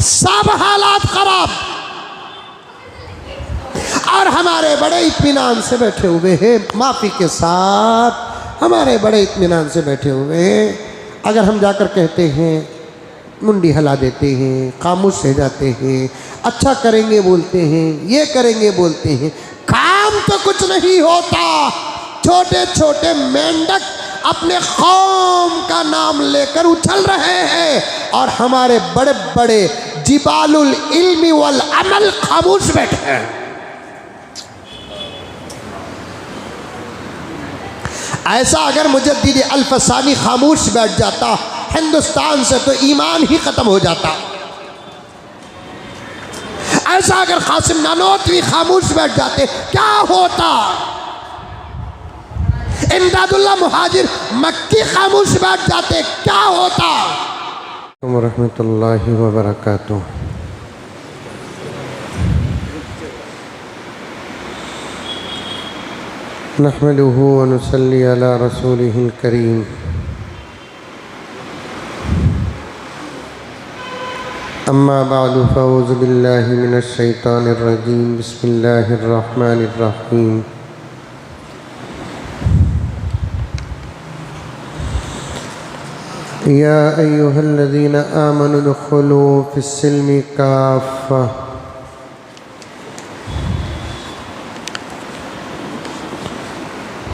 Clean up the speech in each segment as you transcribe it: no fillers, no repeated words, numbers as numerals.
सब हालात खराब, और हमारे बड़े इत्मीनान से बैठे हुए हैं, माफ़ी के साथ हमारे बड़े इत्मीनान से बैठे हुए हैं। अगर हम जाकर कहते हैं, मुंडी हिला देते हैं, खामोश रह जाते हैं, अच्छा करेंगे बोलते हैं, ये करेंगे बोलते हैं, काम तो कुछ नहीं होता। छोटे छोटे मेंढक अपने कौम का नाम लेकर उछल रहे हैं, और हमारे बड़े बड़े जिबालुल इल्मी वल अमल खामोश बैठे हैं। ऐसा अगर मुजद्दिद अल-फसानी खामोश बैठ जाता हिंदुस्तान से तो ईमान ही ख़त्म हो जाता। ऐसा अगर कासिम नानोतवी खामोश बैठ जाते क्या होता? इमदादुल्लाह मुहाजिर मक्की खामोश बैठ जाते क्या होता? रहमतुल्लाहि व बरकातुहू। नहमदुहु व नुसल्ली अला रसूलिहिल करीम। अम्मा बअदु फ़अऊज़ु बिल्लाहि मिनश शैतानिर रजीम। बिस्मिल्लाहिर रहमानिर रहीम। या अय्युहल्लज़ीना आमनु उदख़ुलू फ़िस्सिल्मि काफ़्फ़ा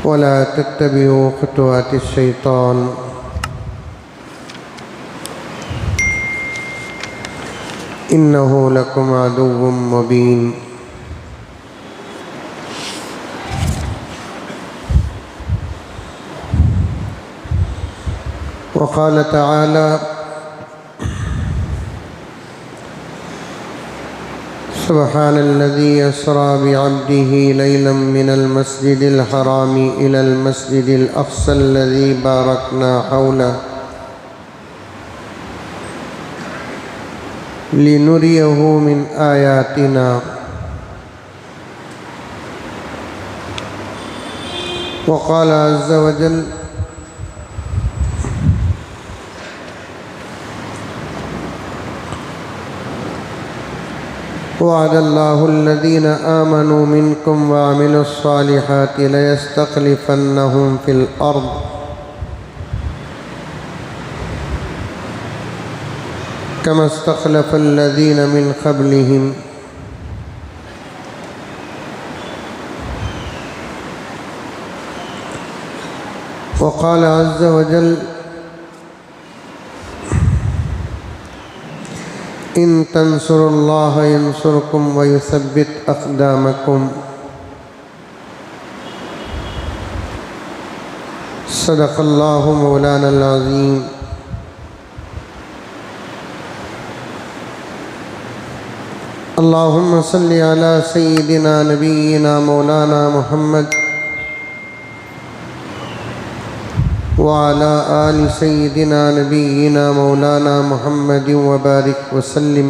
वला तत्तबिऊ खुतुवातिश शैतान इन्नहु लकुम अदुव्वुम मुबीन। वक़ाल तआला सुब्हानल्लज़ी अस्रा बिअब्दिही लैलन मिनल मस्जिदिल हरामी इलल मस्जिदिल अक़्सल्लज़ी बारकना हौलहु लिनुरियहु मिन आयातिना। वक़ाल अज़्ज़ व जल वअदल्लाहुल्लज़ीना आमनू मिनकुम व अमिलुस्सालिहाति लयस्तख़लिफ़न्नहुम फ़िल अर्ज़ कमा इस्तख़लफ़ल्लज़ीना मिन क़ब्लिहिम वक़ाल अज़्ज़ व जल इन तंसुरुल्लाह यंसुरकुम व युसब्बित अक़दामकुम। सदक़ल्लाहु मौलानल अज़ीम। अल्लाहुम्मा सल्लि अला सय्यिदिना नबिय्यिना मौलाना मुहम्मद व अला आलि सय्यिदिना नबिय्यिना मौलाना मुहम्मद व बारिक व सल्लिम।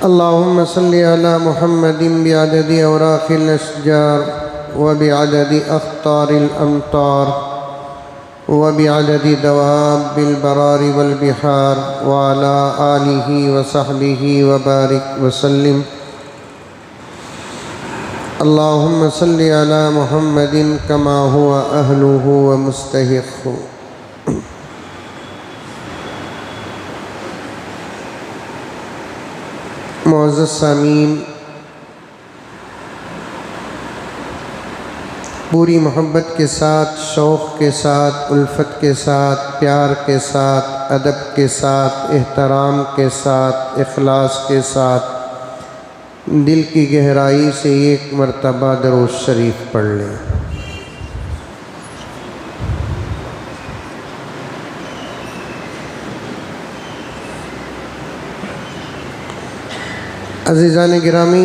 अल्लाहुम्मा सल्लि अला मुहम्मदिन बिअददि औराक़िल अशजार व बिअददि अख़तारिल अमतार व बिअददि दवाबिल बरारि वल बिहार व अला आलिहि व सहबिहि व बारिक व सल्लिम। अल्लाहुम्मा सल्लि अला मुहम्मदिन कमा हुवा अहलुहु व मुस्तहिक़्क़ु। मुअज़्ज़ज़ सामीन, पूरी मोहब्बत के साथ, शौक़ के साथ, उल्फत के साथ, प्यार के साथ, अदब के साथ, एहतराम के साथ, इखलास के साथ, दिल की गहराई से एक मरतबा दरूद शरीफ पढ़ लें। अज़ीज़ान गिरामी,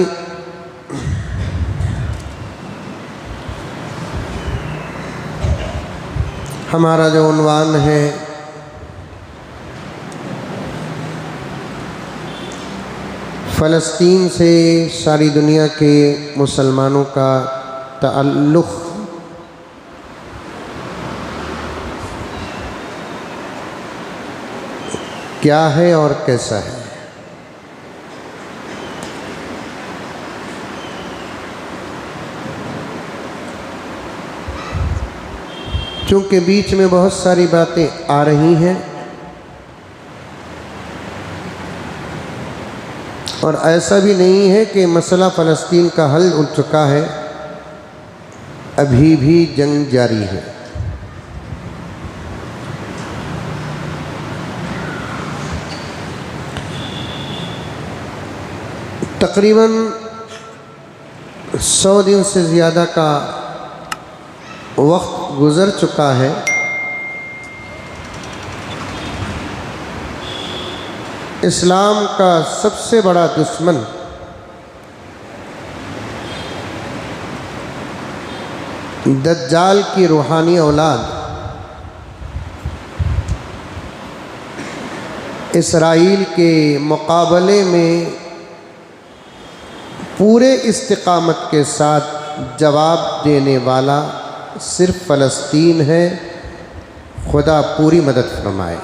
हमारा जो उन्वान है फ़लस्तीन से सारी दुनिया के मुसलमानों का ताल्लुक़ क्या है और कैसा है। क्योंकि बीच में बहुत सारी बातें आ रही हैं और ऐसा भी नहीं है कि मसला फ़लस्तीन का हल हो चुका है, अभी भी जंग जारी है। तकरीबन 100 दिन से ज़्यादा का वक्त गुज़र चुका है। इस्लाम का सबसे बड़ा दुश्मन दज्जाल की रूहानी औलाद इसराइल के मुकाबले में पूरे इस्तिकामत के साथ जवाब देने वाला सिर्फ फ़लस्तीन है। खुदा पूरी मदद फरमाए।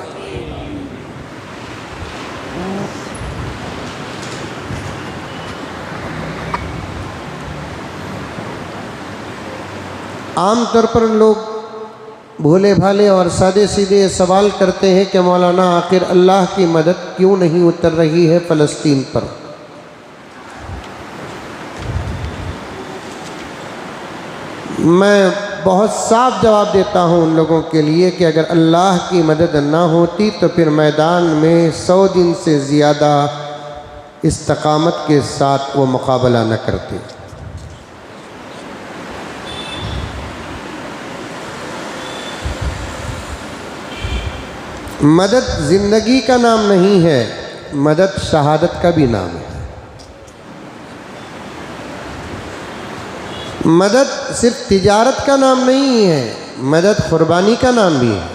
आम तौर पर लोग भोले भाले और सादे सीधे सवाल करते हैं कि मौलाना आखिर अल्लाह की मदद क्यों नहीं उतर रही है फ़लस्तीन पर। मैं बहुत साफ जवाब देता हूं उन लोगों के लिए कि अगर अल्लाह की मदद ना होती तो फिर मैदान में 100 दिन से ज़्यादा इस्तकामत के साथ वो मुकाबला न करते। मदद ज़िंदगी का नाम नहीं है, मदद शहादत का भी नाम है। मदद सिर्फ तिजारत का नाम नहीं है, मदद कुर्बानी का नाम भी है।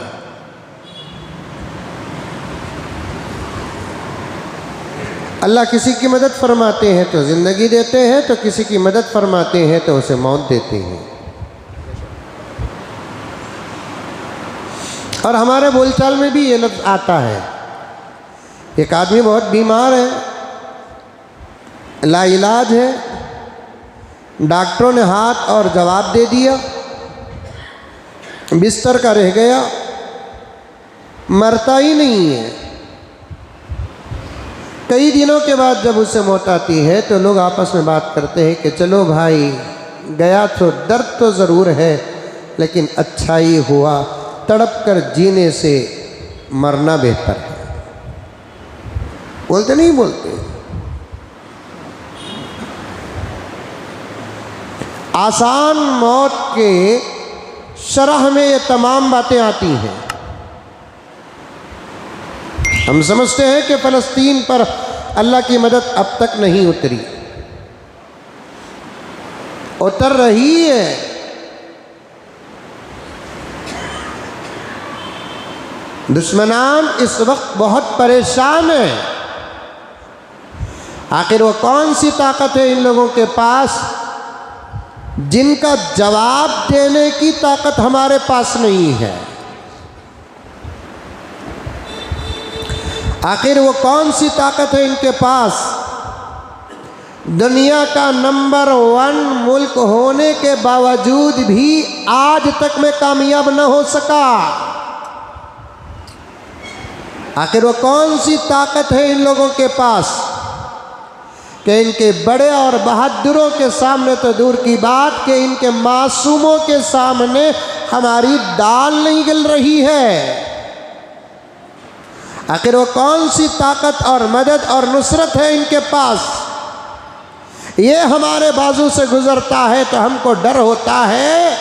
अल्लाह किसी की मदद फरमाते हैं तो ज़िंदगी देते हैं, तो किसी की मदद फरमाते हैं तो उसे मौत देते हैं। और हमारे बोलचाल में भी ये लफ्ज़ आता है। एक आदमी बहुत बीमार है, लाइलाज है, डॉक्टरों ने हाथ और जवाब दे दिया, बिस्तर का रह गया, मरता ही नहीं है। कई दिनों के बाद जब उसे मौत आती है तो लोग आपस में बात करते हैं कि चलो भाई, गया तो दर्द तो ज़रूर है लेकिन अच्छा ही हुआ, तड़प कर जीने से मरना बेहतर है। बोलते नहीं बोलते? आसान मौत के शरह में ये तमाम बातें आती हैं। हम समझते हैं कि फ़लस्तीन पर अल्लाह की मदद अब तक नहीं उतरी, उतर रही है। दुश्मनान इस वक्त बहुत परेशान हैं। आखिर वो कौन सी ताकत है इन लोगों के पास जिनका जवाब देने की ताकत हमारे पास नहीं है। आखिर वो कौन सी ताकत है इनके पास, दुनिया का नंबर 1 मुल्क होने के बावजूद भी आज तक में कामयाब न हो सका। आखिर वो कौन सी ताकत है इन लोगों के पास कि इनके बड़े और बहादुरों के सामने तो दूर की बात कि इनके मासूमों के सामने हमारी दाल नहीं गल रही है। आखिर वो कौन सी ताकत और मदद और नुसरत है इनके पास। ये हमारे बाजू से गुजरता है तो हमको डर होता है,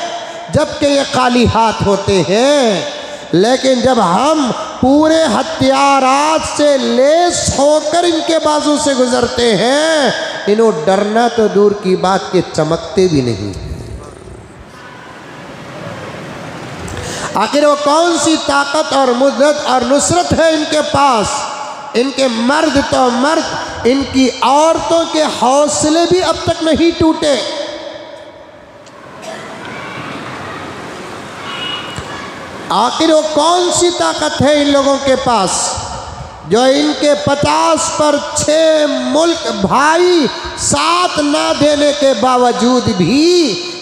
जबकि ये खाली हाथ होते हैं। लेकिन जब हम पूरे हथियारात से लेस होकर इनके बाजू से गुजरते हैं, इन्हों डरना तो दूर की बात के चमकते भी नहीं। आखिर वो कौन सी ताकत और मदद और नुसरत है इनके पास। इनके मर्द तो मर्द, इनकी औरतों के हौसले भी अब तक नहीं टूटे। आखिर वो कौन सी ताकत है इन लोगों के पास जो इनके 50 पर 6 मुल्क भाई साथ ना देने के बावजूद भी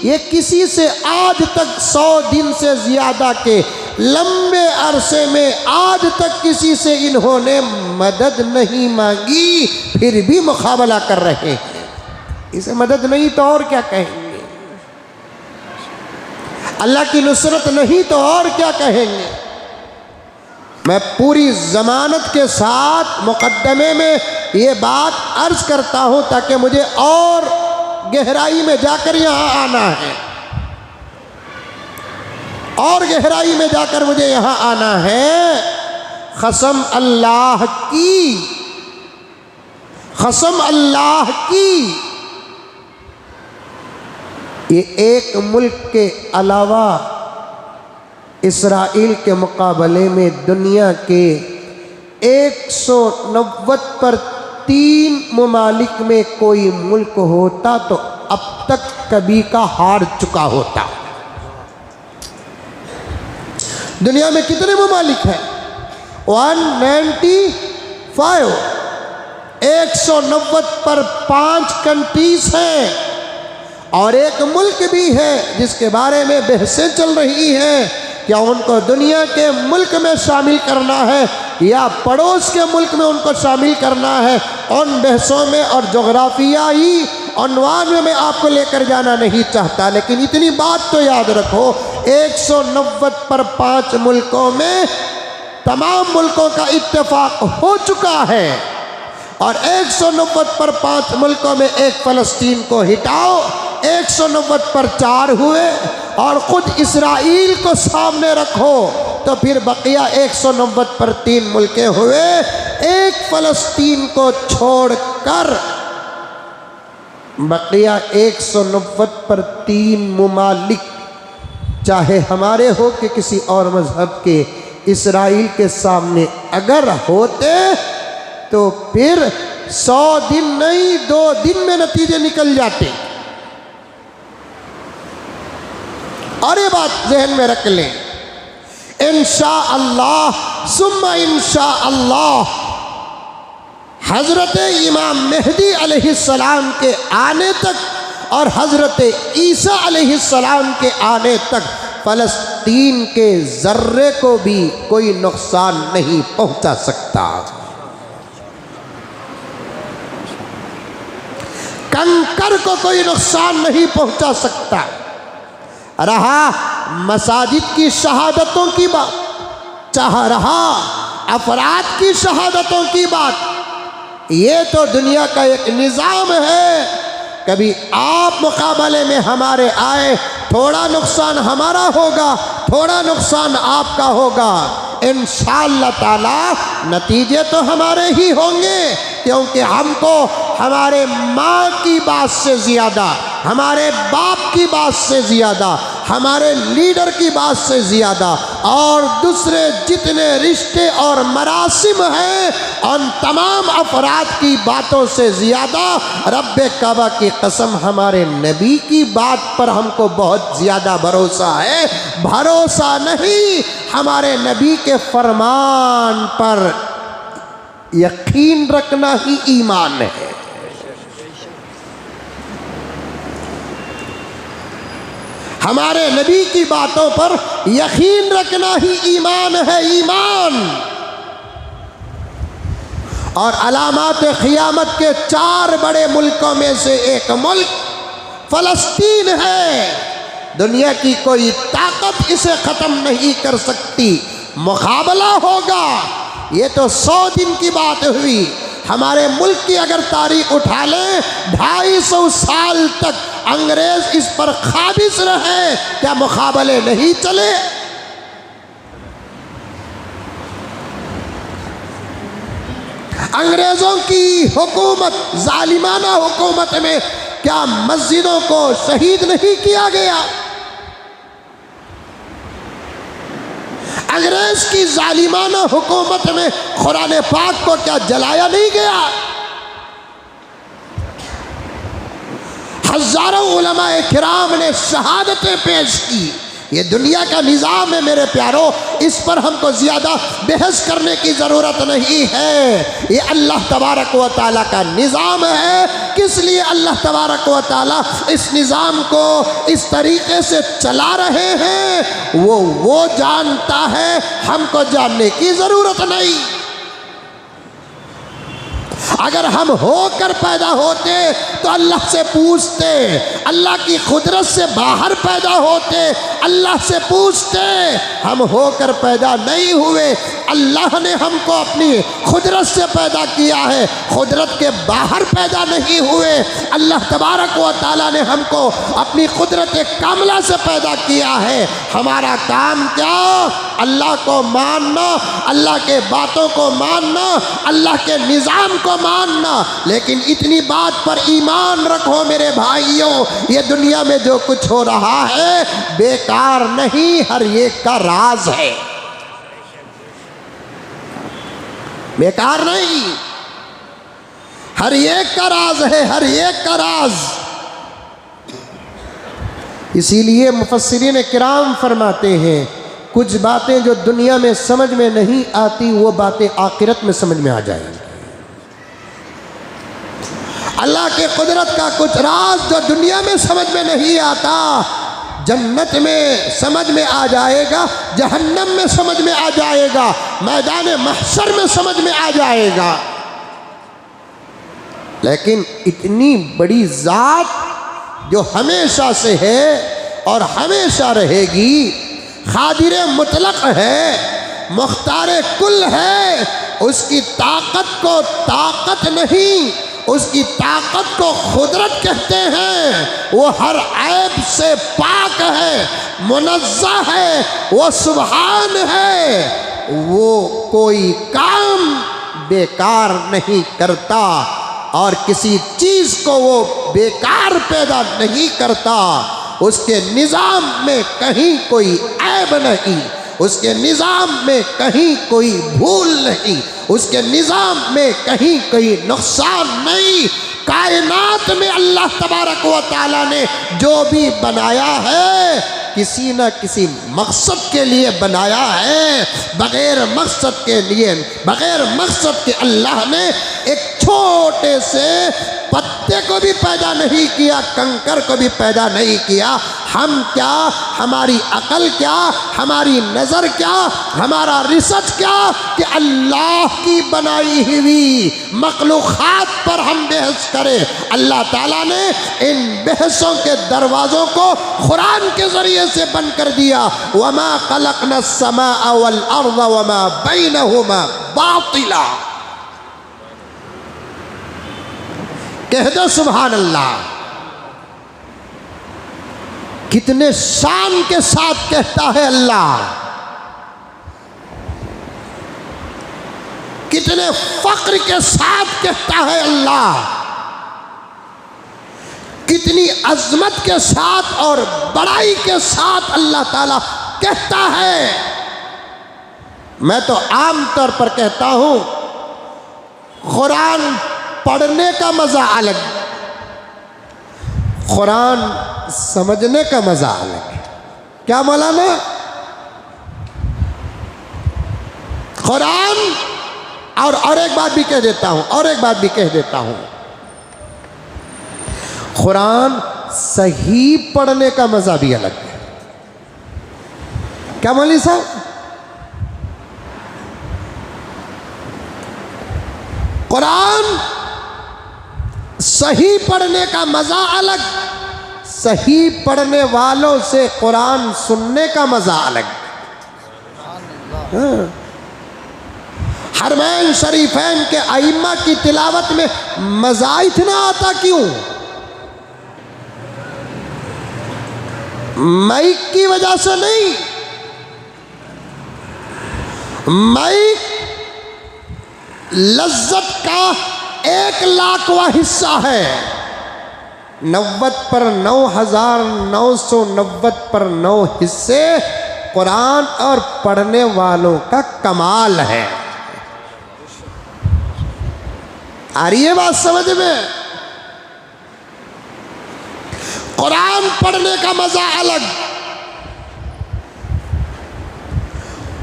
ये किसी से आज तक 100 दिन से ज़्यादा के लंबे अरसे में आज तक किसी से इन्होंने मदद नहीं मांगी, फिर भी मुकाबला कर रहे हैं। इसे मदद नहीं तो और क्या कहेंगे, अल्लाह की नुसरत नहीं तो और क्या कहेंगे। मैं पूरी ज़मानत के साथ मुकद्दमे में ये बात अर्ज करता हूँ ताकि मुझे और गहराई में जाकर यहाँ आना है, और गहराई में जाकर मुझे यहाँ आना है। कसम अल्लाह की, कसम अल्लाह की, ये एक मुल्क के अलावा इसराइल के मुकाबले में दुनिया के 190 पर 3 ममालिक में कोई मुल्क होता तो अब तक कभी का हार चुका होता। दुनिया में कितने ममालिक हैं? 195, 190 पर 5 कंट्रीज हैं, और एक मुल्क भी है जिसके बारे में बहसें चल रही हैं क्या उनको दुनिया के मुल्क में शामिल करना है या पड़ोस के मुल्क में उनको शामिल करना है। उन बहसों में और जोग्राफियाई उन्वान में मैं आपको लेकर जाना नहीं चाहता, लेकिन इतनी बात तो याद रखो, 190 पर 5 मुल्कों में तमाम मुल्कों का इत्तेफाक हो चुका है, और 190 पर 5 मुल्कों में एक फ़लस्तीन को हिटाओ, 190 पर 4 हुए, और ख़ुद इसराइल को सामने रखो तो फिर बकिया 190 पर 3 मुल्के हुए। एक फ़लस्तीन को छोड़कर बकिया 190 पर 3 मुमालिक, चाहे हमारे हो कि किसी और मज़हब के, इसराइल के सामने अगर होते तो फिर 100 दिन नहीं 2 दिन में नतीजे निकल जाते। और ये बात जहन में रख लें, इंशाअल्लाह सुम्मा इंशाअल्लाह हज़रत इमाम मेहदी अलैहिस्सलाम के आने तक और हज़रत ईसा अलैहिस्सलाम के आने तक फ़लस्तीन के ज़र्रे को भी कोई नुकसान नहीं पहुंचा सकता। कंकर को कोई नुकसान नहीं पहुंचा सकता। रहा मसाजिद की शहादतों की बात, चाह रहा अफराद की शहादतों की बात, ये तो दुनिया का एक निज़ाम है। कभी आप मुकाबले में हमारे आए, थोड़ा नुकसान हमारा होगा, थोड़ा नुकसान आपका होगा, इंशाअल्लाह ताला नतीजे तो हमारे ही होंगे, क्योंकि हमको हमारे माँ की बात से ज़्यादा, हमारे बाप की बात से ज़्यादा, हमारे लीडर की बात से ज़्यादा और दूसरे जितने रिश्ते और मरासिम हैं उन तमाम अफराद की बातों से ज़्यादा रब्बे काबा की कसम हमारे नबी की बात पर हमको बहुत ज़्यादा भरोसा है। भरोसा नहीं, हमारे नबी के फरमान पर यकीन रखना ही ईमान है। हमारे नबी की बातों पर यकीन रखना ही ईमान है, ईमान। और अलामात क़ियामत के 4 बड़े मुल्कों में से एक मुल्क फ़लस्तीन है। दुनिया की कोई ताकत इसे ख़त्म नहीं कर सकती। मुकाबला होगा, ये तो 100 दिन की बात हुई। हमारे मुल्क की अगर तारीख उठा लें, 250 साल तक अंग्रेज इस पर काबिज रहे, क्या मुकाबले नहीं चले? अंग्रेज़ों की हुकूमत, जालिमाना हुकूमत में क्या मस्जिदों को शहीद नहीं किया गया? अंग्रेज की जालिमाना हुकूमत में कुरान पाक को क्या जलाया नहीं गया? हज़ारों उलमाए किराम ने शहादतें पेश की, ये दुनिया का निज़ाम है मेरे प्यारों, इस पर हमको ज़्यादा बहस करने की ज़रूरत नहीं है। ये अल्लाह तबारक व तआला का निज़ाम है। किस लिए अल्लाह तबारक व तआला इस निज़ाम को इस तरीक़े से चला रहे हैं वो जानता है, हमको जानने की ज़रूरत नहीं। अगर हम होकर पैदा होते तो अल्लाह से पूछते, अल्लाह की कुदरत से बाहर पैदा होते अल्लाह से पूछते। हम होकर पैदा नहीं हुए, अल्लाह ने हमको अपनी कुदरत से पैदा किया है, कुदरत के बाहर पैदा नहीं हुए। अल्लाह तबारक व तआला ने हमको अपनी कुदरत कामिला से पैदा किया है। हमारा काम क्या? अल्लाह को मानना, अल्लाह के बातों को मानना, अल्लाह के निज़ाम को मानना। लेकिन इतनी बात पर ईमान रखो मेरे भाइयों, ये दुनिया में जो कुछ हो रहा है बेकार नहीं, हर एक का राज है, बेकार नहीं, हर एक का राज है, हर एक का राज। इसीलिए मुफस्सिरीन किराम फरमाते हैं कुछ बातें जो दुनिया में समझ में नहीं आती वो बातें आखिरत में समझ में आ जाएंगी। अल्लाह के कुदरत का कुछ राज जो दुनिया में समझ में नहीं आता जन्नत में समझ में आ जाएगा, जहन्नम में समझ में आ जाएगा, मैदान महशर में समझ में आ जाएगा। लेकिन इतनी बड़ी ज़ात जो हमेशा से है और हमेशा रहेगी, खादिर मुतलक है, मुख्तार कुल है, उसकी ताकत को ताकत नहीं, उसकी ताकत को कुदरत कहते हैं। वो हर ऐब से पाक है, मुनज़्ज़ह है, वो सुबहान है। वो कोई काम बेकार नहीं करता और किसी चीज़ को वो बेकार पैदा नहीं करता। उसके निज़ाम में कहीं कोई ऐब नहीं, उसके निज़ाम में कहीं कोई भूल नहीं, उसके निज़ाम में कहीं कोई नुकसान नहीं। कायनात में अल्लाह तबारक व तआला ने जो भी बनाया है किसी न किसी मकसद के लिए बनाया है। बग़ैर मकसद के लिए, बग़ैर मकसद के अल्लाह ने एक छोटे से पत्ते को भी पैदा नहीं किया, कंकर को भी पैदा नहीं किया। हम क्या, हमारी अकल क्या, हमारी नज़र क्या, हमारा रिसर्च क्या कि अल्लाह की बनाई हुई मखलूक़ात पर हम बहस करें। अल्लाह ताला ने इन बहसों के दरवाज़ों को कुरान के ज़रिए से बंद कर दिया। वमा खलक़ना अस्समाअ वल अर्ज़ वमा बैनहुमा बातिला। कह दो सुभान अल्लाह। कितने शान के साथ कहता है अल्लाह, कितने फक्र के साथ कहता है अल्लाह, कितनी अजमत के साथ और बड़ाई के साथ अल्लाह ताला कहता है। मैं तो आम तौर पर कहता हूं कुरान पढ़ने का मज़ा अलग, कुरान समझने का मज़ा अलग है। क्या मौलाना? कुरान और एक बात भी कह देता हूं, और एक बात भी कह देता हूं, कुरान सही पढ़ने का मज़ा भी अलग है। क्या मौलवी साहब? कुरान सही पढ़ने का मज़ा अलग, सही पढ़ने वालों से कुरान सुनने का मज़ा अलग। हाँ। हरमैन शरीफैन के आइम्मा की तिलावत में मज़ा इतना आता क्यों? माइक की वजह से नहीं, माइक लज्जत का 1,00,000वां हिस्सा है। 90 पर 9,990 पर 9 हिस्से कुरान और पढ़ने वालों का कमाल है। आ रही है बात समझ में? कुरान पढ़ने का मज़ा अलग,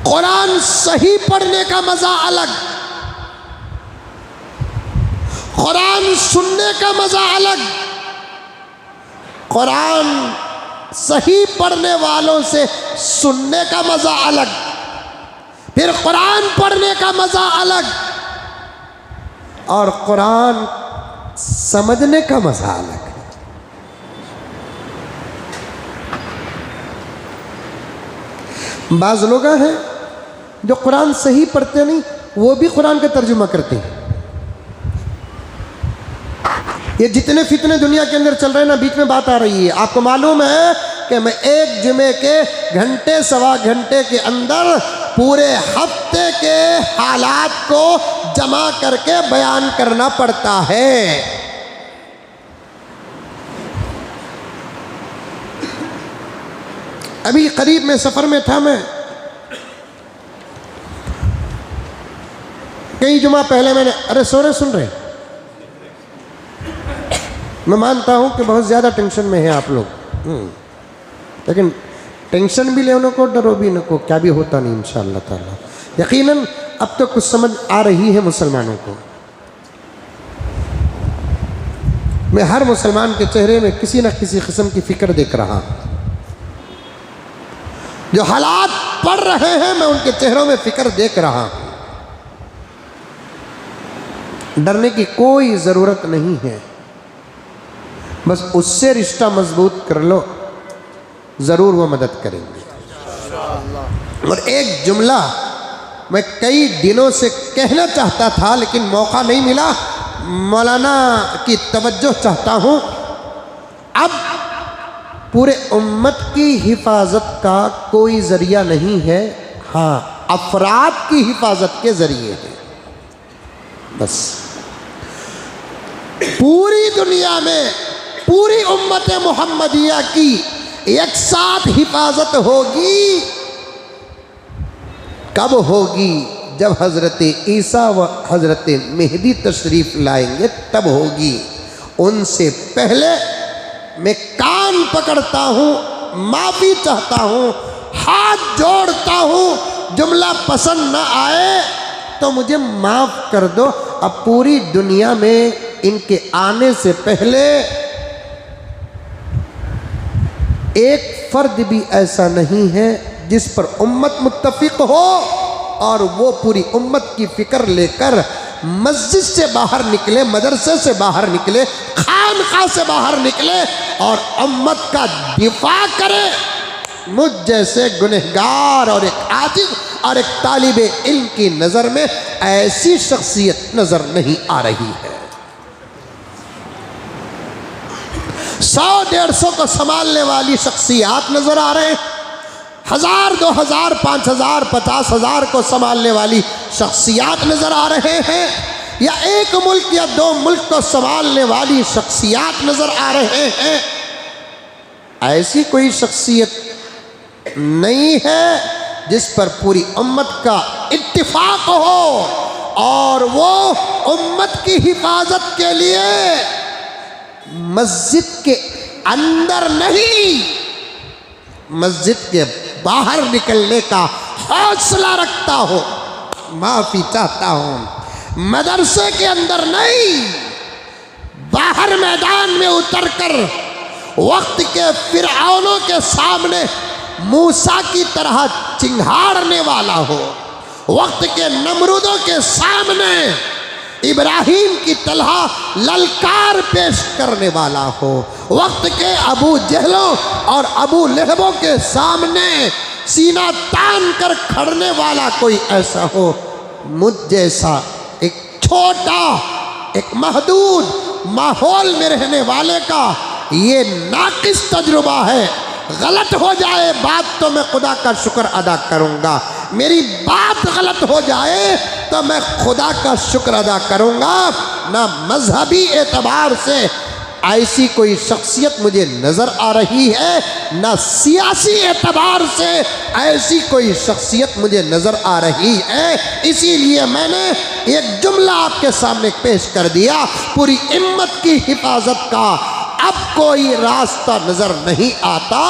कुरान सही पढ़ने का मजा अलग, कुरान सुनने का मजा अलग। कुरान सही पढ़ने वालों से सुनने का मजा अलग, फिर कुरान पढ़ने का मजा अलग, और कुरान समझने का मजा अलग। बाज़ लोग हैं जो कुरान सही पढ़ते नहीं, वो भी कुरान का तर्जुमा करते हैं। ये जितने फितने दुनिया के अंदर चल रहे हैं ना, बीच में बात आ रही है, आपको मालूम है कि मैं एक जुमे के घंटे सवा घंटे के अंदर पूरे हफ्ते के हालात को जमा करके बयान करना पड़ता है। अभी करीब में सफ़र में था मैं, कई जुमा पहले मैंने, अरे सोरे सुन रहे, मैं मानता हूं कि बहुत ज़्यादा टेंशन में है आप लोग, लेकिन टेंशन भी लेने को, डरो भी न को, क्या भी होता नहीं इंशाअल्लाह ताला। यकीनन अब तो कुछ समझ आ रही है मुसलमानों को। मैं हर मुसलमान के चेहरे में किसी न किसी किस्म की फ़िक्र देख रहा हूं। जो हालात पड़ रहे हैं, मैं उनके चेहरों में फ़िक्र देख रहा हूं। डरने की कोई ज़रूरत नहीं है, बस उससे रिश्ता मजबूत कर लो, ज़रूर वो मदद करेंगे। और एक जुमला मैं कई दिनों से कहना चाहता था, लेकिन मौका नहीं मिला, मौलाना की तवज्जो चाहता हूँ। अब पूरे उम्मत की हिफाजत का कोई ज़रिया नहीं है, हाँ अफराद की हिफाजत के ज़रिए है। बस पूरी दुनिया में पूरी उम्मत मुहम्मदिया की एक साथ हिफाजत होगी, कब होगी? जब हज़रत ईसा व हज़रत मेहदी तशरीफ़ लाएंगे तब होगी। उनसे पहले मैं कान पकड़ता हूँ, माफ़ी चाहता हूँ, हाथ जोड़ता हूँ। जुमला पसंद न आए तो मुझे माफ़ कर दो। अब पूरी दुनिया में इनके आने से पहले एक फ़र्द भी ऐसा नहीं है जिस पर उम्मत मुत्तफ़िक़ हो और वो पूरी उम्मत की फ़िक्र लेकर मस्जिद से बाहर निकले, मदरसे से बाहर निकले, खानक़ाह से बाहर निकले और उम्मत का दिफा करे। मुझ जैसे गुनहगार और एक आजिज़ और एक तालिबे इल्म की नज़र में ऐसी शख्सियत नज़र नहीं आ रही है। 100-150 को संभालने वाली शख्सियात नज़र आ रहे हैं, 1000, 2000, 5000, 50,000 को संभालने वाली शख्सियात नज़र आ रहे हैं, या एक मुल्क या 2 मुल्क को संभालने वाली शख्सियात नज़र आ रहे हैं। ऐसी कोई शख्सियत नहीं है जिस पर पूरी उम्मत का इत्तिफाक हो और वो उम्मत की हिफाजत के लिए मस्जिद के अंदर नहीं, मस्जिद के बाहर निकलने का हौसला रखता हो। माफ़ी चाहता हूँ, मदरसे के अंदर नहीं, बाहर मैदान में उतरकर वक्त के फिरऔनों के सामने मूसा की तरह चिंघाड़ने वाला हो, वक्त के नमरूदों के सामने इब्राहीम की तरह ललकार पेश करने वाला हो, वक्त के अबू जहलों और अबू लहबों के सामने सीना तान कर खड़ने वाला कोई ऐसा हो। मुझ जैसा एक छोटा, एक महदूद माहौल में रहने वाले का ये नाकिस तजुर्बा है। गलत हो जाए बात तो मैं खुदा का शुक्र अदा करूँगा, मेरी बात गलत हो जाए तो मैं खुदा का शुक्र अदा करूँगा। ना मजहबी एतबार से ऐसी कोई शख्सियत मुझे नज़र आ रही है, ना सियासी एतबार से ऐसी कोई शख्सियत मुझे नज़र आ रही है। इसीलिए मैंने एक जुमला आपके सामने पेश कर दिया, पूरी उम्मत की हिफाजत का अब कोई रास्ता नज़र नहीं आता,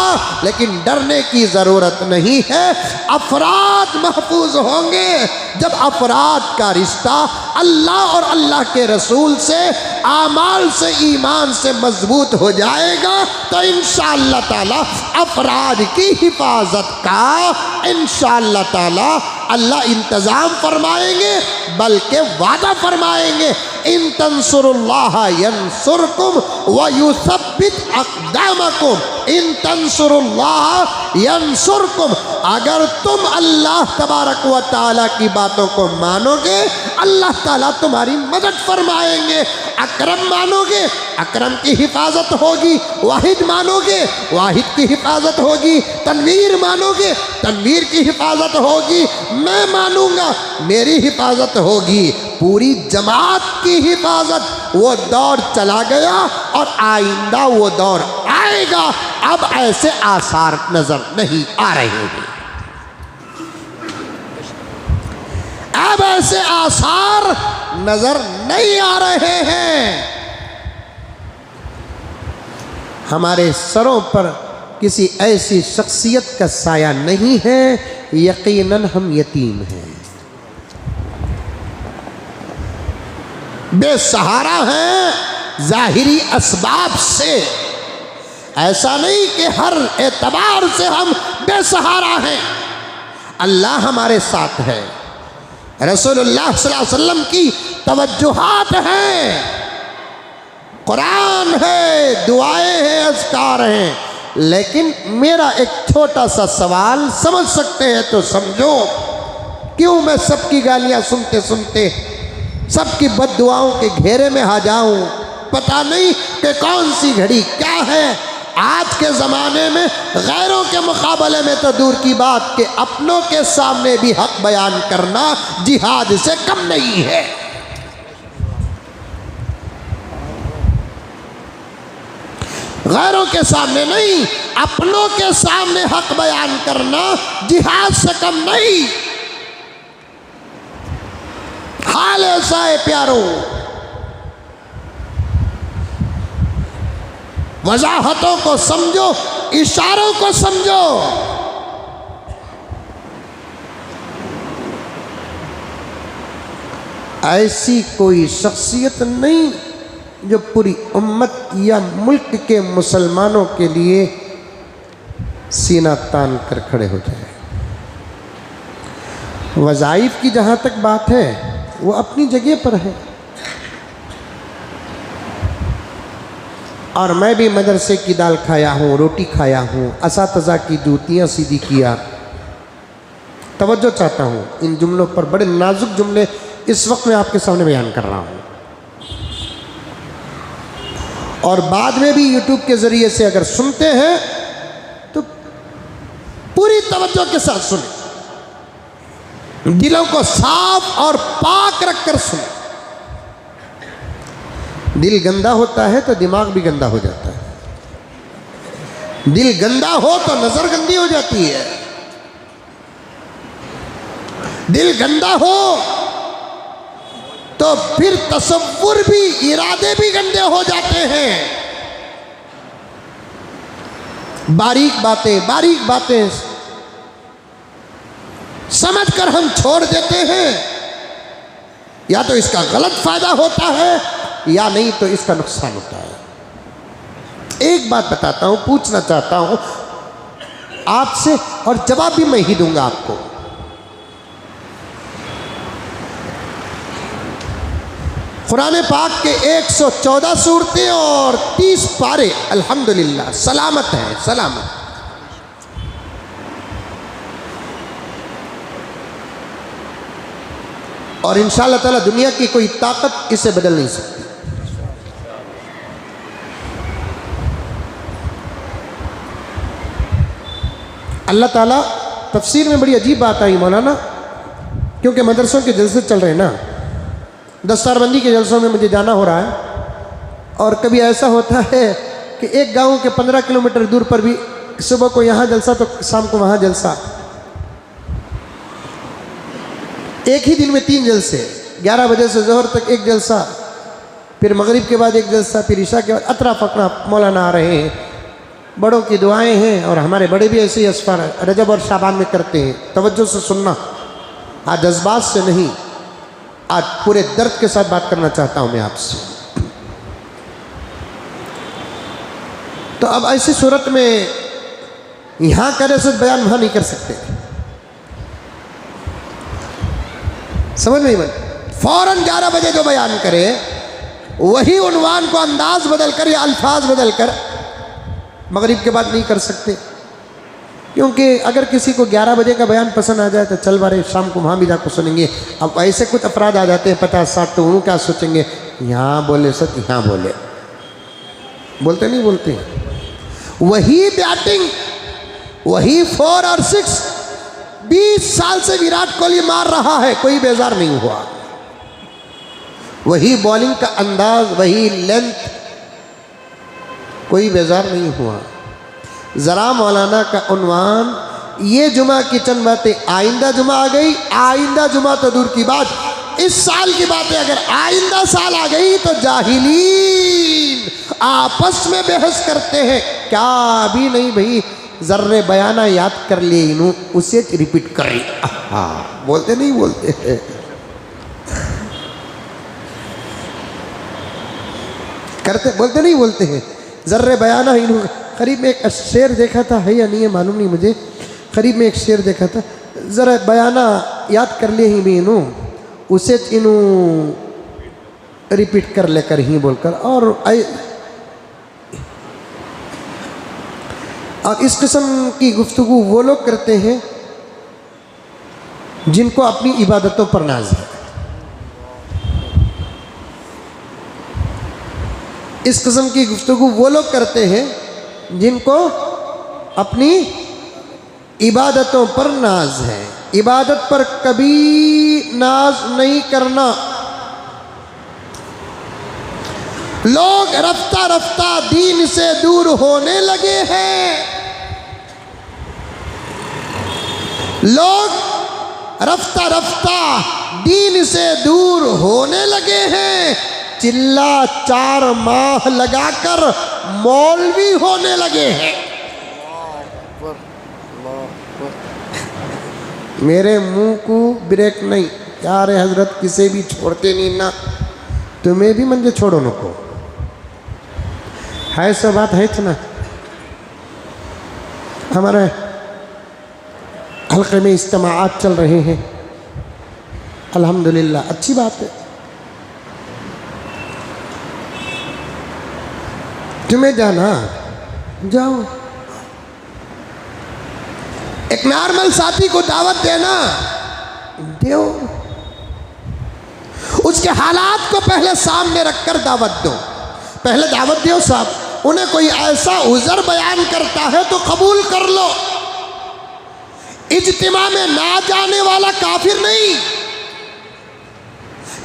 लेकिन डरने की ज़रूरत नहीं है। अफराद जज्बात महफूज होंगे, जब अफराद का रिश्ता अल्लाह और अल्लाह के रसूल से, आमाल से, ईमान से मजबूत हो जाएगा, तो इंशाअल्लाह ताला अफराद की हिफाजत का इंशाअल्लाह ताला अल्लाह इंतज़ाम फरमाएंगे, बल्कि वादा फरमाएंगे, इन तंसुरुल्लाह यंसुरकुम व युसब्बित अक़दामकुम, इन तंसुरुल्लाह यंसुरकुम, अगर तुम अल्लाह तबारक व तआला की बातों को मानोगे, अल्लाह ताला तुम्हारी मदद फरमाएंगे। अकरम मानोगे, अकरम की हिफाजत होगी, वाहिद मानोगे, वाहिद की हिफाजत होगी, तनवीर मानोगे, तनवीर की हिफाजत होगी, मैं मानूंगा, मेरी हिफाजत होगी, पूरी जमात की हिफाजत। वो दौर चला गया और आइंदा वो दौर आएगा। अब ऐसे आसार नजर नहीं आ रहे हैं, अब ऐसे आसार नजर नहीं आ रहे हैं। हमारे सरों पर किसी ऐसी शख्सियत का साया नहीं है, यकीनन हम यतीम हैं, बेसहारा हैं जाहिरी असबाब से। ऐसा नहीं कि हर एतबार से हम बेसहारा हैं, अल्लाह हमारे साथ है, रसूलुल्लाह सल्लल्लाहु अलैहि वसल्लम की तवज्जुहात हैं, कुरान है, दुआएं हैं, अज़कार हैं। लेकिन मेरा एक छोटा सा सवाल, समझ सकते हैं तो समझो, क्यों मैं सबकी गालियां सुनते सुनते सबकी बद्दुआओं के घेरे में आ जाऊं? पता नहीं कि कौन सी घड़ी क्या है। आज के ज़माने में गैरों के मुकाबले में तो दूर की बात कि अपनों के सामने भी हक बयान करना जिहाद से कम नहीं है। गैरों के सामने नहीं, अपनों के सामने हक बयान करना जिहाद से कम नहीं। हाल ऐसा है प्यारों, वजाहतों को समझो, इशारों को समझो। ऐसी कोई शख्सियत नहीं जो पूरी उम्मत या मुल्क के मुसलमानों के लिए सीना तान कर खड़े हो जाए। वज़ाइफ की जहाँ तक बात है, वो अपनी जगह पर है, और मैं भी मदरसे की दाल खाया हूँ, रोटी खाया हूँ, असातिज़ा की जूतियाँ सीधी किया। तवज्जो चाहता हूँ इन जुमलों पर, बड़े नाजुक जुमले इस वक्त मैं आपके सामने बयान कर रहा हूँ, और बाद में भी यूट्यूब के ज़रिए से अगर सुनते हैं तो पूरी तवज्जो के साथ सुने, दिलों को साफ और पाक रखकर सुने। दिल गंदा होता है तो दिमाग भी गंदा हो जाता है, दिल गंदा हो तो नजर गंदी हो जाती है, दिल गंदा हो तो फिर तसव्वुर भी, इरादे भी गंदे हो जाते हैं। बारीक बातें समझकर हम छोड़ देते हैं, या तो इसका गलत फायदा होता है या नहीं तो इसका नुकसान होता है। एक बात बताता हूं, पूछना चाहता हूं आपसे, और जवाब भी मैं ही दूंगा आपको। कुरान पाक के 114 सूरतें और 30 पारे अल्हम्दुलिल्लाह सलामत हैं, सलामत। और इंशाअल्लाह ताला दुनिया की कोई ताकत इसे बदल नहीं सकती। अल्लाह ताला, तफसीर में बड़ी अजीब बात आई मौलाना, क्योंकि मदरसों के जलसे चल रहे हैं ना, दस्तारबंदी के जलसों में मुझे जाना हो रहा है, और कभी ऐसा होता है कि एक गांव के 15 किलोमीटर दूर पर भी सुबह को यहाँ जलसा तो शाम को वहाँ जलसा, एक ही दिन में 3 जलसे, 11 बजे से जोहर तक एक जलसा, फिर मगरिब के बाद एक जलसा, फिर ईशा के बाद अतरा फकरा मौलाना आ रहे हैं। बड़ों की दुआएं हैं और हमारे बड़े भी ऐसे ही असफार रजब और शाबान में करते हैं। तवज्जो से सुनना, आज जज्बात से नहीं, आज पूरे दर्द के साथ बात करना चाहता हूं मैं आपसे। तो अब ऐसी सूरत में यहां करे से बयान वहां नहीं कर सकते, समझ में बन फौरन 11 बजे जो बयान करे वही उन्वान को अंदाज बदल कर या अल्फाज बदल कर मगरिब के बाद नहीं कर सकते। क्योंकि अगर किसी को 11 बजे का बयान पसंद आ जाए तो चल बारे शाम को वहाँ भी जाकर सुनेंगे। अब ऐसे कुछ अपराध आ जाते हैं 50-60, तो वो क्या सोचेंगे, यहाँ बोले सच यहाँ बोलते नहीं बोलते। वही बैटिंग, वही 4 और 6, 20 साल से विराट कोहली मार रहा है, कोई बेजार नहीं हुआ। वही बॉलिंग का अंदाज, वही लेंथ, कोई बेजार नहीं हुआ। ज़रा मौलाना का उन्वान, ये जुमा की चंद बातें, आइंदा जुमा आ गई, आइंदा जुमा तो दूर की बात, इस साल की बातें अगर आइंदा साल आ गई तो जाहिलीन आपस में बहस करते हैं, क्या अभी नहीं भाई जर्रे बयाना याद कर लिए इन्हों, उसे रिपीट कर रही। हाँ बोलते नहीं बोलते करते, बोलते नहीं बोलते हैं। जर्रे बयाना इन्हों, करीब में एक शेर देखा था, है या नहीं है मालूम नहीं मुझे, करीब में एक शेर देखा था, ज़रा बयाना याद कर लिए ही भी इन्हों, उसे इन्हों रिपीट कर लेकर ही बोलकर। और इस किस्म की गुफ्तगू वो लोग करते हैं जिनको अपनी इबादतों पर नाज है। इस किस्म की गुफ्तगू वो लोग करते हैं जिनको अपनी इबादतों पर नाज है। इबादत पर कभी नाज नहीं करना। लोग रफ्ता रफ्ता दीन से दूर होने लगे हैं। लोग रफ्ता रफ्ता दीन से दूर होने लगे हैं। चिल्ला 4 माह लगाकर मौलवी होने लगे हैं। मेरे मुंह को ब्रेक नहीं, यार हजरत किसे भी छोड़ते नहीं ना, तुम्हें भी मंजे छोड़ो नको, है सब बात है ना। हमारे हल्के में इज्तिमाआत चल रहे हैं, अल्हम्दुलिल्लाह, अच्छी बात है। तुम्हें जाना जाओ, एक नॉर्मल साथी को दावत देना दो, उसके हालात को पहले सामने रखकर दावत दो। पहले दावत दो साहब, उन्हें कोई ऐसा उज़र बयान करता है तो कबूल कर लो। इज्तिमा में ना जाने वाला काफिर नहीं,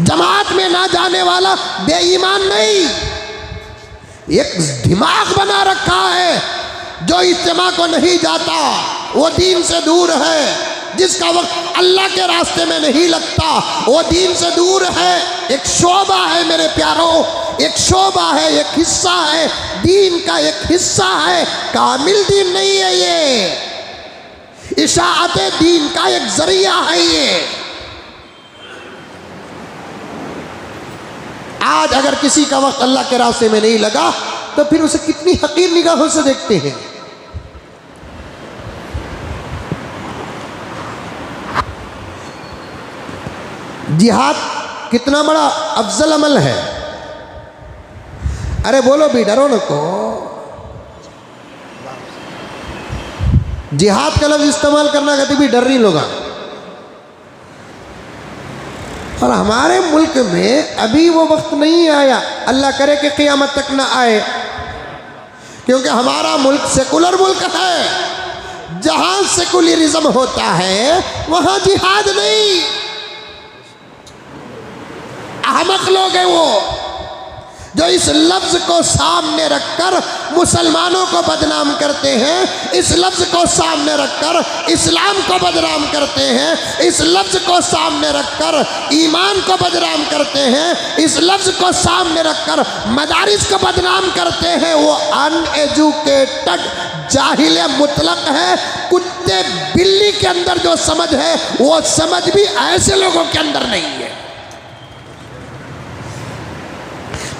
जमात में ना जाने वाला बेईमान नहीं। एक दिमाग बना रखा है, जो इज्तिमा को नहीं जाता वो दीन से दूर है। जिसका वक्त अल्लाह के रास्ते में नहीं लगता वो दीन से दूर है। एक शोबा है मेरे प्यारों, एक शोबा है, एक हिस्सा है, दीन का एक हिस्सा है, कामिल दीन नहीं है ये, इशाअते दीन का एक जरिया है ये। आज अगर किसी का वक्त अल्लाह के रास्ते में नहीं लगा तो फिर उसे कितनी हकीर निगाहों से देखते हैं। जिहाद कितना बड़ा अफजल अमल है। अरे बोलो भी, डरो न को। जिहाद का लफ्ज इस्तेमाल करना कहते भी डर नहीं लोग। और हमारे मुल्क में अभी वो वक्त नहीं आया, अल्लाह करे कि क़यामत तक ना आए, क्योंकि हमारा मुल्क सेकुलर मुल्क है। जहां सेकुलरिज्म होता है वहां जिहाद नहीं। अहमक लोग हैं वो, जो इस लफ्ज़ को सामने रखकर मुसलमानों को बदनाम करते हैं, इस लफ्ज़ को सामने रखकर इस्लाम को बदनाम करते हैं, इस लफ्ज़ को सामने रखकर ईमान को बदनाम करते हैं, इस लफ्ज़ को सामने रखकर मदारिस को बदनाम करते हैं, वो अनएजुकेटेड जाहिल मुतलक है। कुत्ते बिल्ली के अंदर जो समझ है वो समझ भी ऐसे लोगों के अंदर नहीं है।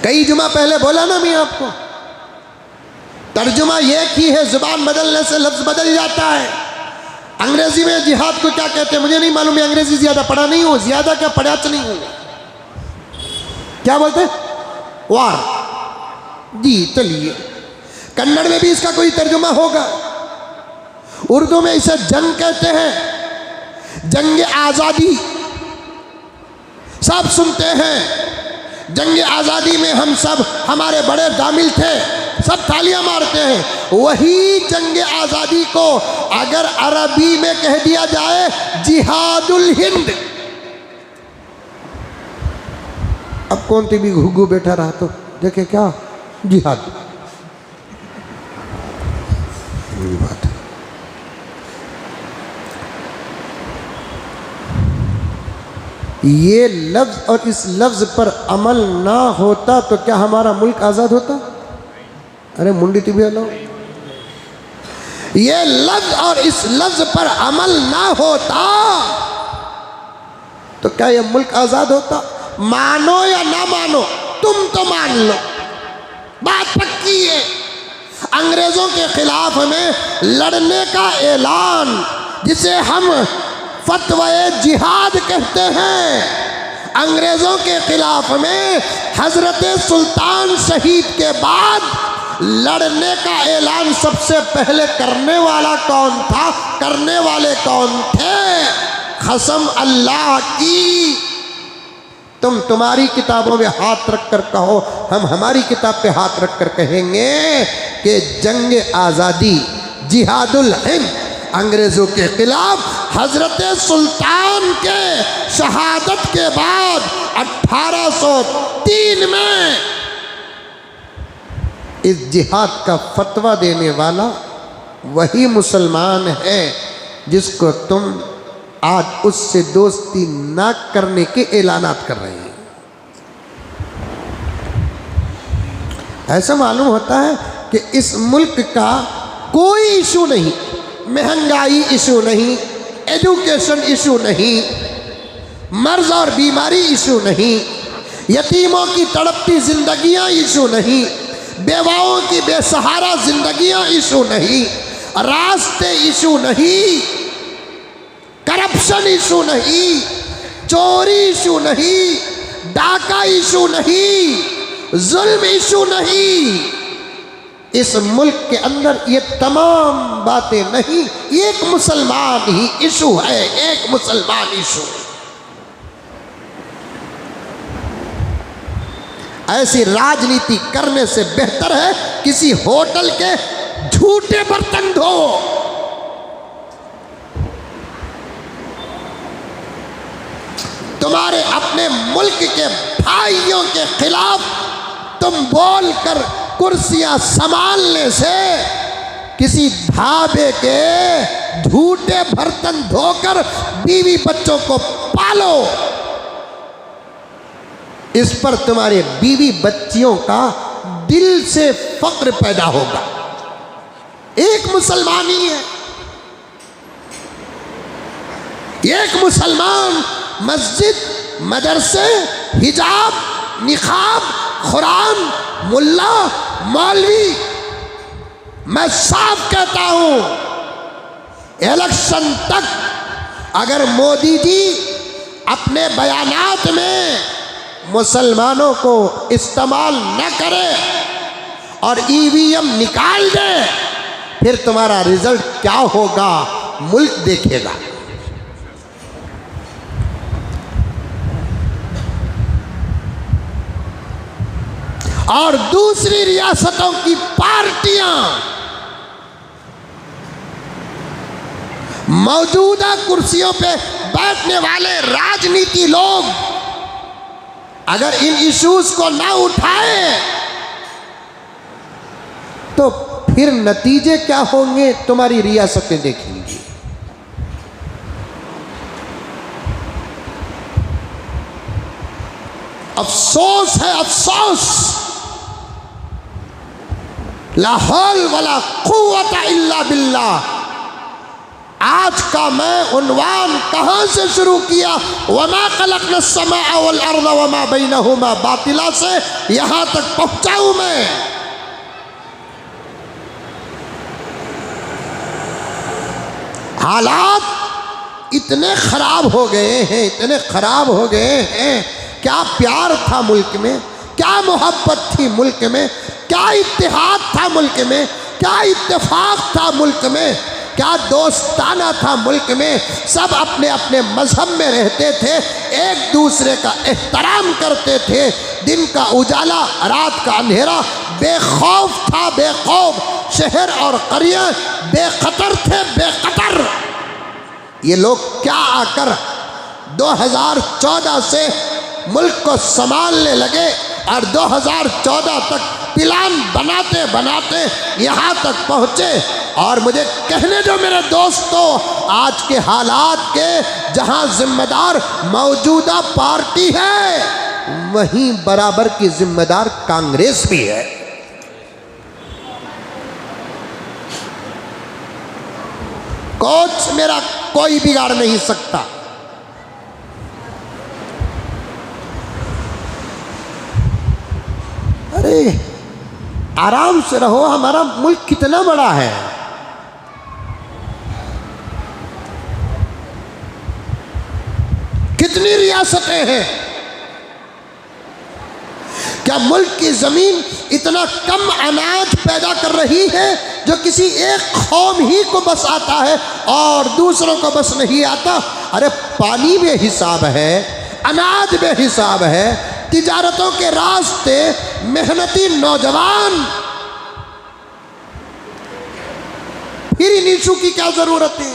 कई जुमा पहले बोला ना मैं आपको, तर्जुमा एक ही है, जुबान बदलने से लफ्ज बदल जाता है। अंग्रेजी में जिहाद को क्या कहते हैं मुझे नहीं मालूम, मैं अंग्रेजी ज्यादा पढ़ा नहीं हूं, ज्यादा क्या पढ़ा नहीं हूं। क्या बोलते हैं? वार। जी चलिए, कन्नड़ में भी इसका कोई तर्जुमा होगा। उर्दू में इसे जंग कहते हैं, जंग आजादी। सब सुनते हैं जंग आज़ादी में हम सब, हमारे बड़े दामिल थे, सब तालियां मारते हैं। वही जंग आज़ादी को अगर अरबी में कह दिया जाए जिहादुल हिंद, अब कौन सी भी घुग्गू बैठा रहा तो देखे क्या जिहाद बात है। ये लफ्ज़ और इस लफ्ज़ पर अमल ना होता तो क्या हमारा मुल्क आज़ाद होता? अरे मुंडी टी भी लो। ये लफ्ज़ और इस लफ्ज़ पर अमल ना होता तो क्या ये मुल्क आज़ाद होता? मानो या ना मानो, तुम तो मान लो, बात पक्की है। अंग्रेज़ों के खिलाफ में लड़ने का ऐलान, जिसे हम फतवाए जिहाद कहते हैं, अंग्रेज़ों के खिलाफ में हज़रत सुल्तान शहीद के बाद लड़ने का ऐलान सबसे पहले करने वाला कौन था? करने वाले कौन थे? कसम अल्लाह की, तुम तुम्हारी किताबों में हाथ रख कर कहो, हम हमारी किताब पे हाथ रख कर कहेंगे कि जंग आज़ादी जिहादुल हिंद अंग्रेज़ों के खिलाफ हज़रत सुल्तान के शहादत के बाद 1803 में इस जिहाद का फतवा देने वाला वही मुसलमान है जिसको तुम आज उससे दोस्ती ना करने के ऐलानात कर रहे हैं। ऐसा मालूम होता है कि इस मुल्क का कोई इशू नहीं, महंगाई इशू नहीं, एजुकेशन इशू नहीं, मर्ज और बीमारी इशू नहीं, यतीमों की तड़पती जिंदगियां इशू नहीं, बेवाओं की बेसहारा जिंदगियां इशू नहीं, रास्ते इशू नहीं, करप्शन इशू नहीं, चोरी इशू नहीं, डाका इशू नहीं, जुल्म इशू नहीं। इस मुल्क के अंदर ये तमाम बातें नहीं, एक मुसलमान ही इशू है, एक मुसलमान इशू। ऐसी राजनीति करने से बेहतर है किसी होटल के झूठे बर्तन धो। तुम्हारे अपने मुल्क के भाइयों के खिलाफ तुम बोलकर कुर्सियां संभालने से किसी ढाबे के झूठे बर्तन धोकर बीवी बच्चों को पालो, इस पर तुम्हारे बीवी बच्चियों का दिल से फक्र पैदा होगा। एक मुसलमान ही है, एक मुसलमान मस्जिद, मदरसे, हिजाब, निकाब, कुरान, मुल्ला, मौलवी। मैं साफ कहता हूं, इलेक्शन तक अगर मोदी जी अपने बयानात में मुसलमानों को इस्तेमाल न करे और ईवीएम निकाल दे, फिर तुम्हारा रिजल्ट क्या होगा मुल्क देखेगा। और दूसरी रियासतों की पार्टियां मौजूदा कुर्सियों पे बैठने वाले राजनीति लोग अगर इन इश्यूज को ना उठाए तो फिर नतीजे क्या होंगे तुम्हारी रियासतें देखेंगी। अफसोस है, अफसोस, ला हौल वला कुव्वता इल्ला बिल्लाह। आज का मैं उन्वान कहां से शुरू किया, वमा खलक़ना समाअ वल अर्ज़ वमा बैनहुमा बातिला से यहां तक पहुंचा हूं मैं। हालात इतने खराब हो गए हैं, इतने खराब हो गए हैं। क्या प्यार था मुल्क में, क्या मोहब्बत थी मुल्क में, क्या इत्तेहाद था मुल्क में, क्या इत्तेफाक था मुल्क में, क्या दोस्ताना था मुल्क में। सब अपने अपने मजहब में रहते थे, एक दूसरे का एहतराम करते थे। दिन का उजाला, रात का अंधेरा, बेखौफ था, बेखौफ। शहर और करिया बेखतर थे, बेखतर। ये लोग क्या आकर 2014 से मुल्क को संभालने लगे और 2014 तक प्लान बनाते बनाते यहाँ तक पहुँचे। और मुझे कहने दो मेरे दोस्तों, आज के हालात के जहाँ जिम्मेदार मौजूदा पार्टी है, वहीं बराबर की जिम्मेदार कांग्रेस भी है। कोच मेरा कोई बिगाड़ नहीं सकता। अरे आराम से रहो, हमारा मुल्क कितना बड़ा है। कितनी रियासतें हैं। क्या मुल्क की जमीन इतना कम अनाज पैदा कर रही है जो किसी एक कौम ही को बस आता है और दूसरों को बस नहीं आता। अरे पानी बेहिसाब है, अनाज बेहिसाब है, तिजारतों के रास्ते, मेहनती नौजवान। फिर इन इशू की क्या जरूरत है।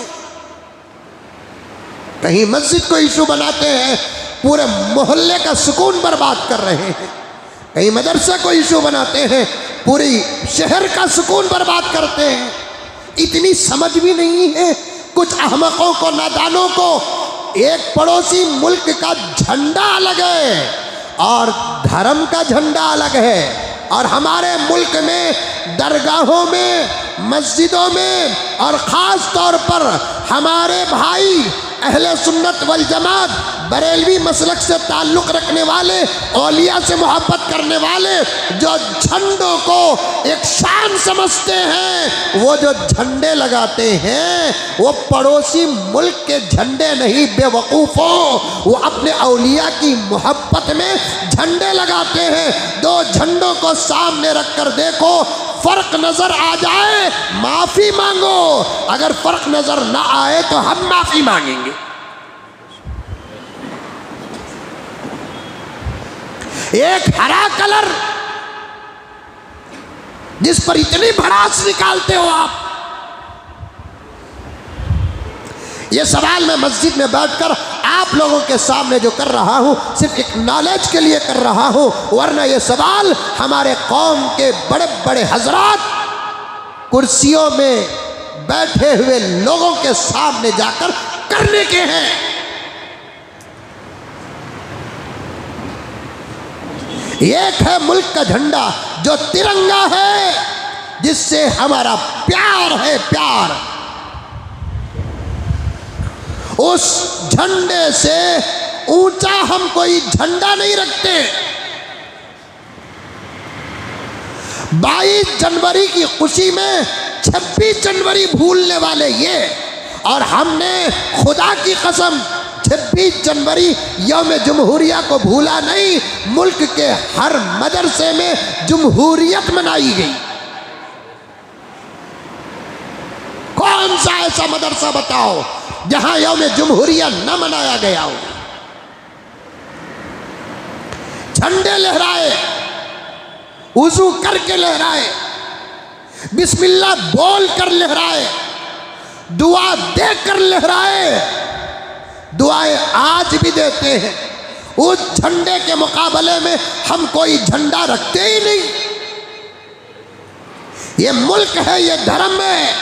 कहीं मस्जिद को इशू बनाते हैं, पूरे मोहल्ले का सुकून बर्बाद कर रहे हैं। कहीं मदरसा को इशू बनाते हैं, पूरी शहर का सुकून बर्बाद करते हैं। इतनी समझ भी नहीं है कुछ अहमकों को, नादानों को। एक पड़ोसी मुल्क का झंडा अलग है और धर्म का झंडा अलग है। और हमारे मुल्क में दरगाहों में, मस्जिदों में और ख़ास तौर पर हमारे भाई अहले सुन्नत वल जमात, बरेलवी मसलक से ताल्लुक़ रखने वाले, औलिया से मोहब्बत करने वाले, जो झंडों को एक शान समझते हैं, वो जो झंडे लगाते हैं वो पड़ोसी मुल्क के झंडे नहीं, बेवकूफ़ों। वो अपने औलिया की मोहब्बत में झंडे लगाते हैं। दो झंडों को सामने रख कर देखो, फ़र्क नज़र आ जाए माफ़ी मांगो, अगर फ़र्क नज़र ना आए तो हम माफ़ी मांगेंगे। एक हरा कलर जिस पर इतनी भड़ास निकालते हो आप। ये सवाल मैं मस्जिद में बैठकर आप लोगों के सामने जो कर रहा हूं, सिर्फ एक नॉलेज के लिए कर रहा हूं, वरना ये सवाल हमारे कौम के बड़े बड़े हजरात कुर्सियों में बैठे हुए लोगों के सामने जाकर करने के हैं। एक है मुल्क का झंडा जो तिरंगा है, जिससे हमारा प्यार है, प्यार। उस झंडे से ऊंचा हम कोई झंडा नहीं रखते। 22 जनवरी की खुशी में 26 जनवरी भूलने वाले ये, और हमने खुदा की कसम 26 जनवरी यौम जमहूरिया को भूला नहीं। मुल्क के हर मदरसे में जमहूरियत मनाई गई। कौन सा ऐसा मदरसा बताओ जहां यौम जमहूरिया न मनाया गया हो। झंडे लहराए, वुजू करके लहराए, बिस्मिल्लाह बोल कर लहराए, दुआ देकर लहराए। दुआएं आज भी देते हैं, उस झंडे के मुकाबले में हम कोई झंडा रखते ही नहीं। ये मुल्क है, ये धर्म है।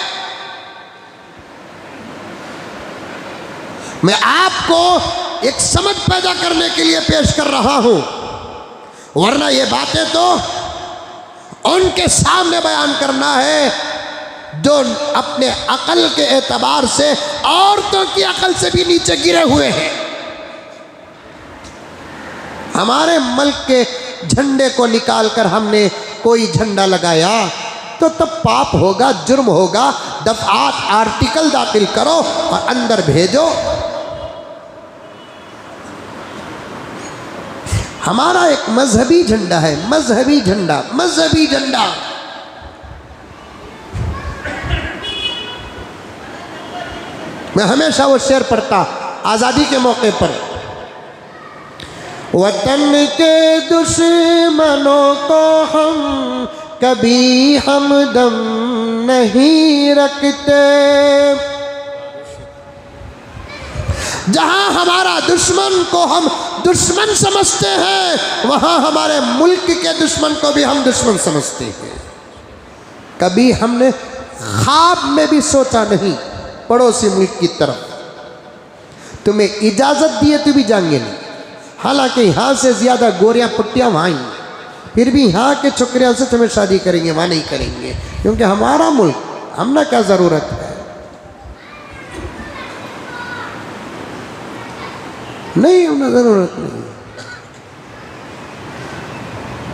मैं आपको एक समझ पैदा करने के लिए पेश कर रहा हूं, वरना ये बातें तो उनके सामने बयान करना है जो अपने अकल के एतबार से औरतों की अकल से भी नीचे गिरे हुए हैं। हमारे मुल्क के झंडे को निकालकर हमने कोई झंडा लगाया तो तब पाप होगा, जुर्म होगा। दफआत आर्टिकल दाखिल करो और अंदर भेजो। हमारा एक मजहबी झंडा है, मजहबी झंडा, मजहबी झंडा। मैं हमेशा वो शेर पढ़ता आज़ादी के मौके पर, वतन के दुश्मनों को हम कभी हमदम नहीं रखते। जहां हमारा दुश्मन को हम दुश्मन समझते हैं, वहां हमारे मुल्क के दुश्मन को भी हम दुश्मन समझते हैं। कभी हमने ख्वाब में भी सोचा नहीं पड़ोसी मुल्क की तरफ तुम्हें इजाज़त दिए तो भी जाएंगे नहीं। हालांकि यहाँ से ज़्यादा गोरियाँ पुट्टियाँ वहाँ ही, फिर भी यहाँ के छोकरियाँ से तुम्हें शादी करेंगे, वहाँ नहीं करेंगे, क्योंकि हमारा मुल्क, हमने क्या ज़रूरत है। नहीं, हमने ज़रूरत नहीं।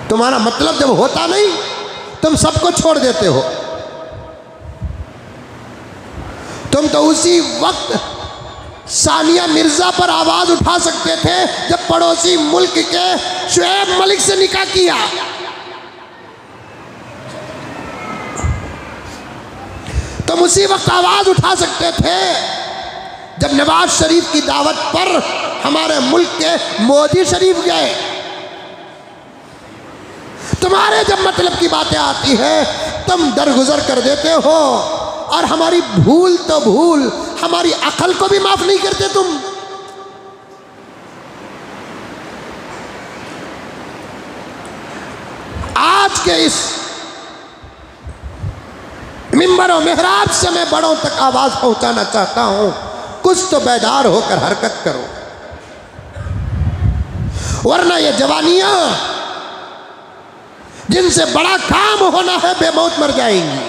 तुम्हारा मतलब जब होता नहीं तुम सबको छोड़ देते हो। तुम तो उसी वक्त सानिया मिर्जा पर आवाज उठा सकते थे जब पड़ोसी मुल्क के शुएब मलिक से निकाह किया। तुम उसी वक्त आवाज उठा सकते थे जब नवाज शरीफ की दावत पर हमारे मुल्क के मोदी शरीफ गए। तुम्हारे जब मतलब की बातें आती है तुम दरगुजर कर देते हो, और हमारी भूल तो भूल, हमारी अकल को भी माफ नहीं करते तुम। आज के इस मिंबर और मेहराब से मैं बड़ों तक आवाज पहुंचाना चाहता हूं, कुछ तो बेदार होकर हरकत करो, वरना ये जवानियां जिनसे बड़ा काम होना है बेमौत मर जाएंगी।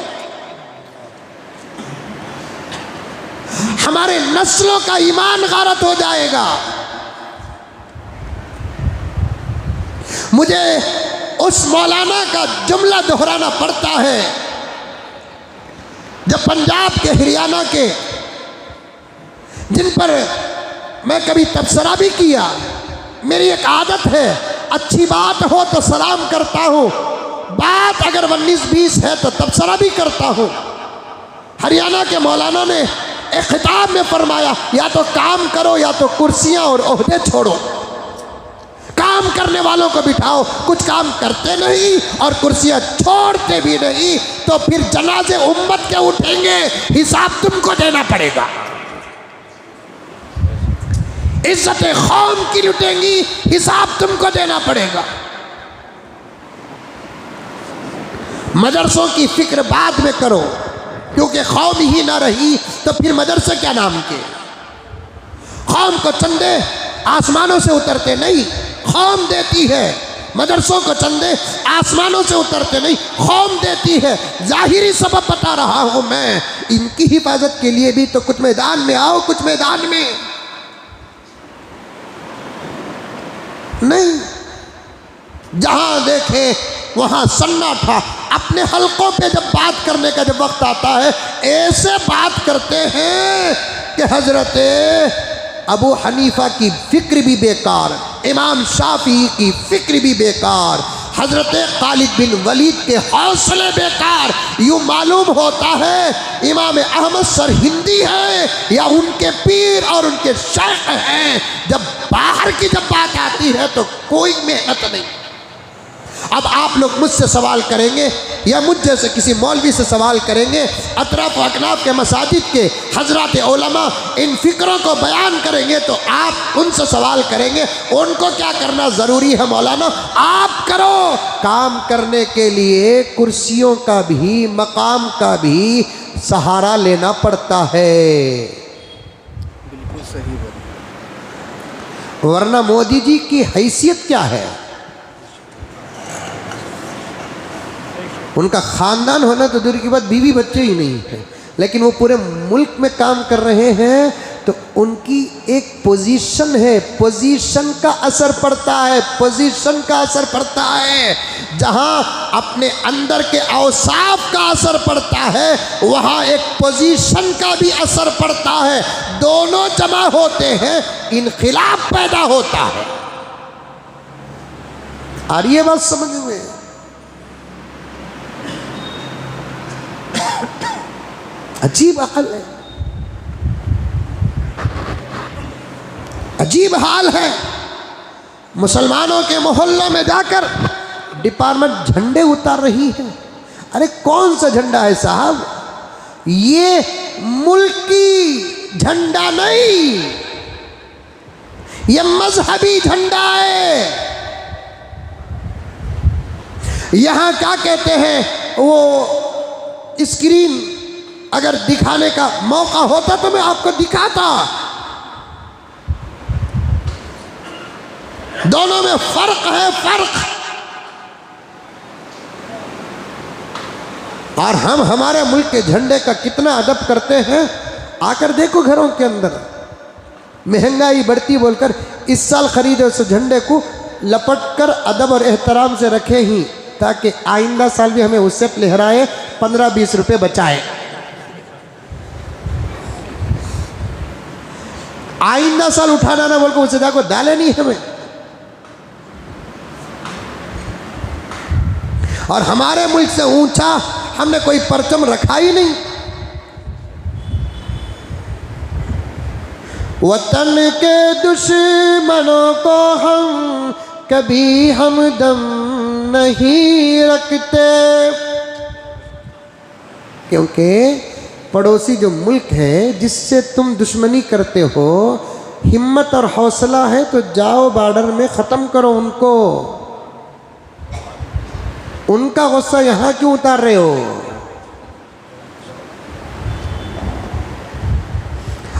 हमारे नस्लों का ईमान गारत हो जाएगा। मुझे उस मौलाना का जुमला दोहराना पड़ता है जब पंजाब के, हरियाणा के, जिन पर मैं कभी तबसरा भी किया। मेरी एक आदत है, अच्छी बात हो तो सलाम करता हूं, बात अगर 19-20 है तो तबसरा भी करता हूं। हरियाणा के मौलाना ने एक खिताब में फरमाया, या तो काम करो या तो कुर्सियां और ओहदे छोड़ो। काम करने वालों को बिठाओ, कुछ काम करते नहीं और कुर्सियां छोड़ते भी नहीं, तो फिर जनाजे उम्मत के उठेंगे, हिसाब तुमको देना पड़ेगा। इज्जतें कौम की लुटेंगी, हिसाब तुमको देना पड़ेगा। मदरसों की फिक्र बाद में करो, क्योंकि कौम ही ना रही तो फिर मदरसे क्या नाम के। कौम को चंदे आसमानों से उतरते नहीं, कौम देती है। मदरसों को चंदे आसमानों से उतरते नहीं, कौम देती है। जाहिरी सबब बता रहा हूं मैं, इनकी हिफाजत के लिए भी तो कुछ मैदान में आओ, कुछ मैदान में नहीं। जहां देखे वहां सन्नाटा। अपने हलकों पे जब बात करने का जब वक्त आता है, ऐसे बात करते हैं कि हजरत अबू हनीफा की फिक्र भी बेकार, इमाम शाफी की फिक्र भी बेकार, हजरत खालिद बिन वलीद के हौसले बेकार। यूँ मालूम होता है इमाम अहमद सर हिंदी है या उनके पीर और उनके शेख हैं। जब बाहर की जब बात आती है तो कोई मेहनत नहीं। अब आप लोग मुझसे सवाल करेंगे या मुझ जैसे किसी मौलवी से सवाल करेंगे, अतराफ व अकनाफ के मसाजिद के हजरात उलमा इन फ़िक्रों को बयान करेंगे, तो आप उनसे सवाल करेंगे उनको क्या करना ज़रूरी है मौलाना? आप करो। काम करने के लिए कुर्सियों का भी, मकाम का भी सहारा लेना पड़ता है। बिल्कुल सही बात। वरना मोदी जी की हैसियत क्या है? उनका खानदान होना तो दूर की बात, बीवी बच्चे ही नहीं है, लेकिन वो पूरे मुल्क में काम कर रहे हैं, तो उनकी एक पोजीशन है, पोजीशन का असर पड़ता है, पोजीशन का असर पड़ता है। जहां अपने अंदर के औसाफ का असर पड़ता है, वहां एक पोजीशन का भी असर पड़ता है। दोनों जमा होते हैं, इनखिलाफ पैदा होता है। आ रही है बात समझ में? अजीब हाल है, अजीब हाल है। मुसलमानों के मोहल्लों में जाकर डिपार्टमेंट झंडे उतार रही है। अरे कौन सा झंडा है साहब? ये मुल्की झंडा नहीं, ये मजहबी झंडा है। यहां क्या कहते हैं, वो स्क्रीन अगर दिखाने का मौका होता तो मैं आपको दिखाता। दोनों में फर्क है, फर्क। और हम हमारे मुल्क के झंडे का कितना अदब करते हैं। आकर देखो घरों के अंदर, महंगाई बढ़ती बोलकर इस साल खरीदे उस झंडे को लपट कर अदब और एहतराम से रखे ही, ताकि आइंदा साल भी हमें उससे लहराए, 15-20 रुपए बचाए। आइंदा साल उठाना ना बोल को उसे देखो डाले नहीं हमें। और हमारे मुल्क से ऊंचा हमने कोई परचम रखा ही नहीं। वतन के दुश्मनों को हम कभी हमदम नहीं रखते, क्योंकि पड़ोसी जो मुल्क है जिससे तुम दुश्मनी करते हो, हिम्मत और हौसला है तो जाओ बॉर्डर में ख़त्म करो उनको। उनका गुस्सा यहाँ क्यों उतार रहे हो?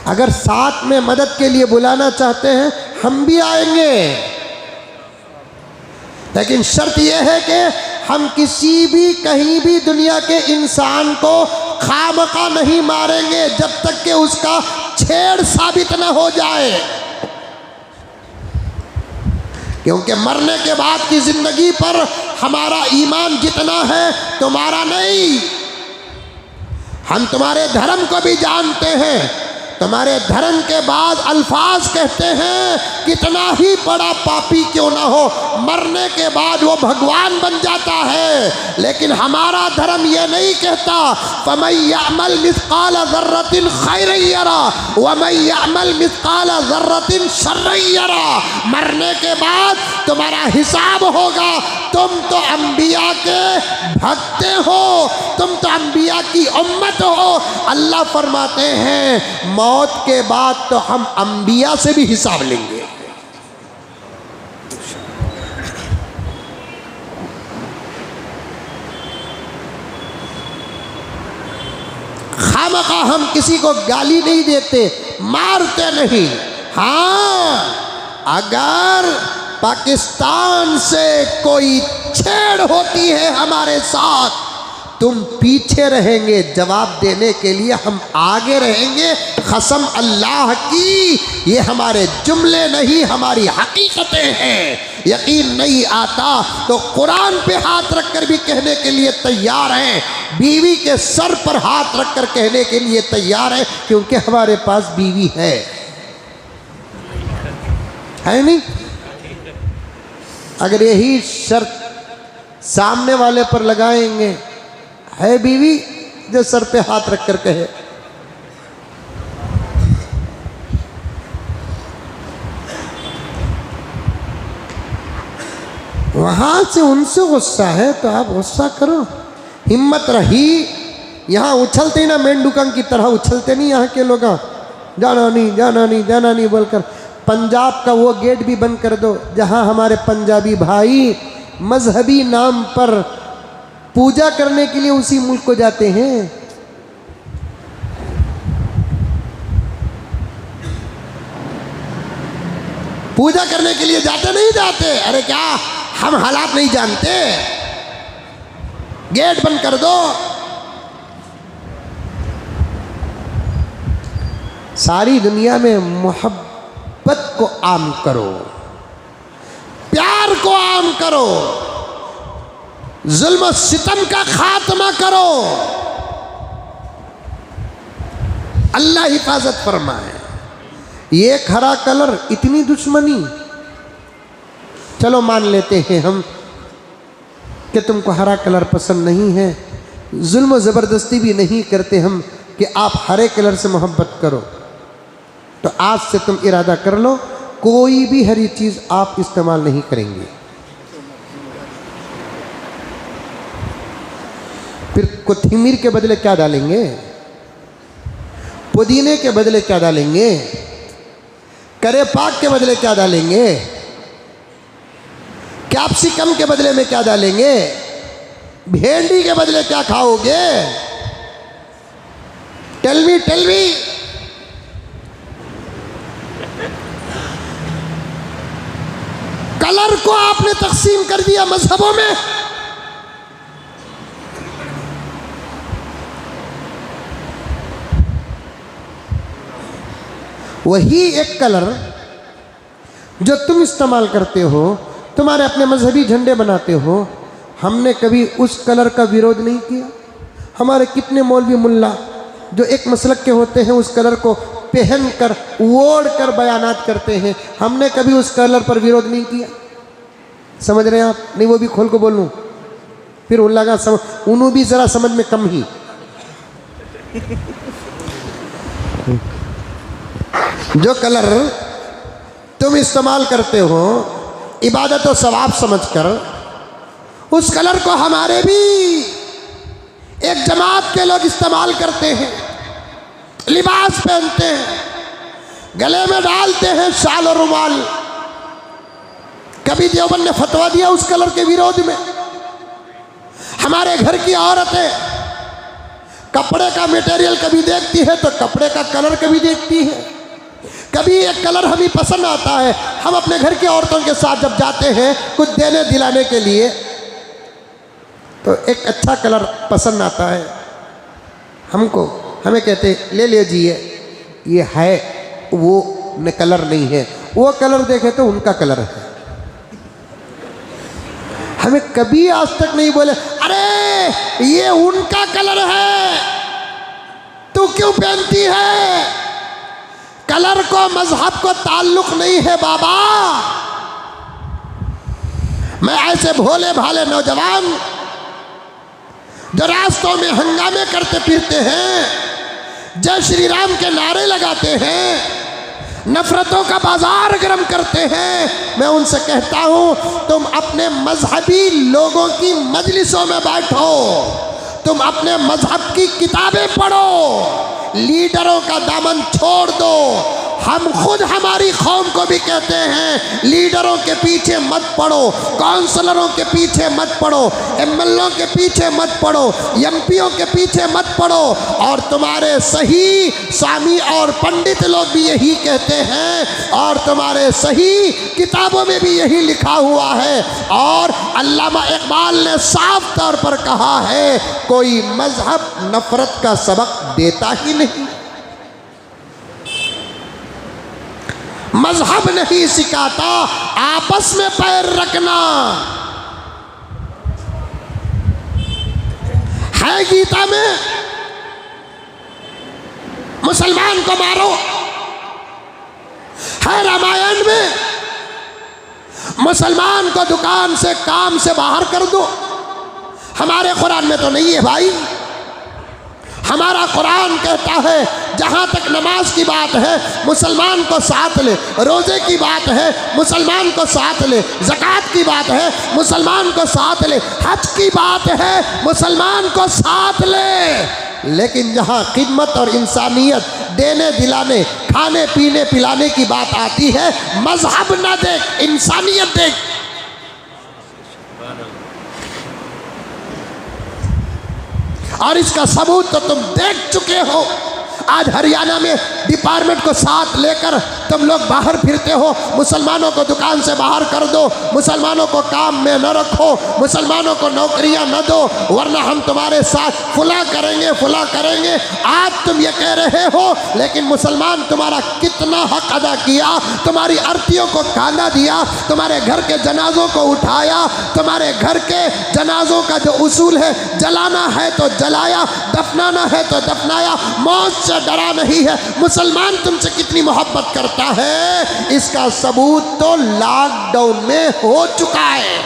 अगर साथ में मदद के लिए बुलाना चाहते हैं हम भी आएंगे, लेकिन शर्त यह है कि हम किसी भी कहीं भी दुनिया के इंसान को खामखा नहीं मारेंगे जब तक कि उसका छेड़ साबित न हो जाए। क्योंकि मरने के बाद की जिंदगी पर हमारा ईमान जितना है तुम्हारा नहीं। हम तुम्हारे धर्म को भी जानते हैं, तुम्हारे धर्म के बाद अल्फाज कहते हैं, कितना ही बड़ा पापी क्यों ना हो, मरने के बाद वो भगवान बन जाता है। लेकिन हमारा धर्म ये नहीं कहता फमन यअमल मिस्काल ज़र्रतिन खैरन यरा वमन यअमल मिस्काल ज़र्रतिन शर्रन यरा। मरने के बाद तुम्हारा हिसाब होगा। तुम तो अंबिया के भक्त हो, तुम तो अंबिया की उम्मत हो। अल्लाह फरमाते हैं मौत के बाद तो हम अंबिया से भी हिसाब लेंगे। खामखा हम किसी को गाली नहीं देते, मारते नहीं। हाँ, अगर पाकिस्तान से कोई छेड़ होती है हमारे साथ, तुम पीछे रहेंगे जवाब देने के लिए, हम आगे रहेंगे। कसम अल्लाह की, ये हमारे जुमले नहीं, हमारी हकीकतें हैं। यकीन नहीं आता तो कुरान पे हाथ रखकर भी कहने के लिए तैयार हैं, बीवी के सर पर हाथ रखकर कहने के लिए तैयार हैं, क्योंकि हमारे पास बीवी है नहीं। अगर यही शर्त सामने वाले पर लगाएंगे, है बीवी जो सर पे हाथ रखकर कहे, वहाँ से उनसे गुस्सा है तो आप गुस्सा करो। हिम्मत रही, यहाँ उछलते ही ना मेंढुकंग की तरह उछलते नहीं यहाँ के लोग, जाना नहीं जाना नहीं जाना नहीं बोलकर। पंजाब का वो गेट भी बंद कर दो जहाँ हमारे पंजाबी भाई मजहबी नाम पर पूजा करने के लिए उसी मुल्क को जाते हैं। पूजा करने के लिए जाते नहीं जाते? अरे क्या हम हालात नहीं जानते? गेट बंद कर दो। सारी दुनिया में मोहब्बत को आम करो, प्यार को आम करो, जुल्म सितम का खात्मा करो। अल्लाह हिफाजत फरमाए। ये हरा कलर, इतनी दुश्मनी, चलो मान लेते हैं हम कि तुमको हरा कलर पसंद नहीं है, जुल्म ज़बरदस्ती भी नहीं करते हम कि आप हरे कलर से मोहब्बत करो। तो आज से तुम इरादा कर लो कोई भी हरी चीज़ आप इस्तेमाल नहीं करेंगे। फिर कोथिमीर के बदले क्या डालेंगे? पुदीने के बदले क्या डालेंगे? करे पाक के बदले क्या डालेंगे? कैप्सिकम के बदले में क्या डालेंगे? भेंडी के बदले क्या खाओगे? टेल मी कलर को आपने तकसीम कर दिया मजहबों में। वही एक कलर जो तुम इस्तेमाल करते हो, तुम्हारे अपने मजहबी झंडे बनाते हो, हमने कभी उस कलर का विरोध नहीं किया। हमारे कितने मौलवी मुल्ला जो एक मसलक के होते हैं उस कलर को पहन कर ओढ़ कर बयानात करते हैं, हमने कभी उस कलर पर विरोध नहीं किया। समझ रहे हैं आप? नहीं वो भी खोल को बोलूं फिर उन लगा उन्हों भी ज़रा समझ में कम ही। जो कलर तुम इस्तेमाल करते हो इबादत और सवाब समझकर, उस कलर को हमारे भी एक जमात के लोग इस्तेमाल करते हैं, लिबास पहनते हैं, गले में डालते हैं शाल और रुमाल। कभी देवबंद ने फतवा दिया उस कलर के विरोध में। हमारे घर की औरतें कपड़े का मटेरियल कभी देखती है तो कपड़े का कलर कभी देखती है। कभी एक कलर हमें पसंद आता है, हम अपने घर की औरतों के साथ जब जाते हैं कुछ देने दिलाने के लिए तो एक अच्छा कलर पसंद आता है हमको, हमें कहते ले लीजिए, ये है वो न कलर नहीं है, वो कलर देखे तो उनका कलर है। हमें कभी आज तक नहीं बोले अरे ये उनका कलर है तू क्यों पहनती है। कलर को मजहब को ताल्लुक नहीं है बाबा। मैं ऐसे भोले भाले नौजवान जो रास्तों में हंगामे करते फिरते हैं, जय श्री राम के नारे लगाते हैं, नफरतों का बाजार गर्म करते हैं, मैं उनसे कहता हूं तुम अपने मजहबी लोगों की मजलिसों में बैठो, तुम अपने मजहब की किताबें पढ़ो, लीडरों का दामन छोड़ दो। हम खुद हमारी कौम को भी कहते हैं लीडरों के पीछे मत पड़ो, काउंसलरों के पीछे मत पड़ो, एमएलओ के पीछे मत पड़ो, एमपीओ के पीछे मत पड़ो। और तुम्हारे सही स्वामी और पंडित लोग भी यही कहते हैं और तुम्हारे सही किताबों में भी यही लिखा हुआ है। और अल्लामा इकबाल ने साफ तौर पर कहा है कोई मजहब नफरत का सबक देता ही नहीं, मजहब नहीं सिखाता आपस में पैर रखना। है गीता में मुसलमान को मारो, है रामायण में मुसलमान को दुकान से काम से बाहर कर दो। हमारे कुरान में तो नहीं है भाई। हमारा कुरान कहता है जहाँ तक नमाज की बात है मुसलमान को साथ ले, रोज़े की बात है मुसलमान को साथ ले, ज़कात की बात है मुसलमान को साथ ले, हज की बात है मुसलमान को साथ ले। लेकिन जहाँ खिदमत और इंसानियत, देने दिलाने, खाने पीने पिलाने की बात आती है, मजहब ना देख, इंसानियत देख। और इसका सबूत तो तुम देख चुके हो। आज हरियाणा में डिपार्टमेंट को साथ लेकर तुम लोग बाहर फिरते हो। मुसलमानों को दुकान से बाहर कर दो, मुसलमानों को काम में न रखो, मुसलमानों को नौकरियां न दो, वरना हम तुम्हारे साथ फुला करेंगे। आज तुम ये कह रहे हो, लेकिन मुसलमान तुम्हारा कितना हक अदा किया, तुम्हारी आरतियों को कांधा दिया, तुम्हारे घर के जनाजों को उठाया, तुम्हारे घर के जनाजों का जो उसूल है, जलाना है तो जलाया, दफनाना है तो दफनाया, मौत से डरा नहीं है। मुसलमान तुमसे कितनी मोहब्बत करता है, इसका सबूत तो लॉकडाउन में हो चुका है।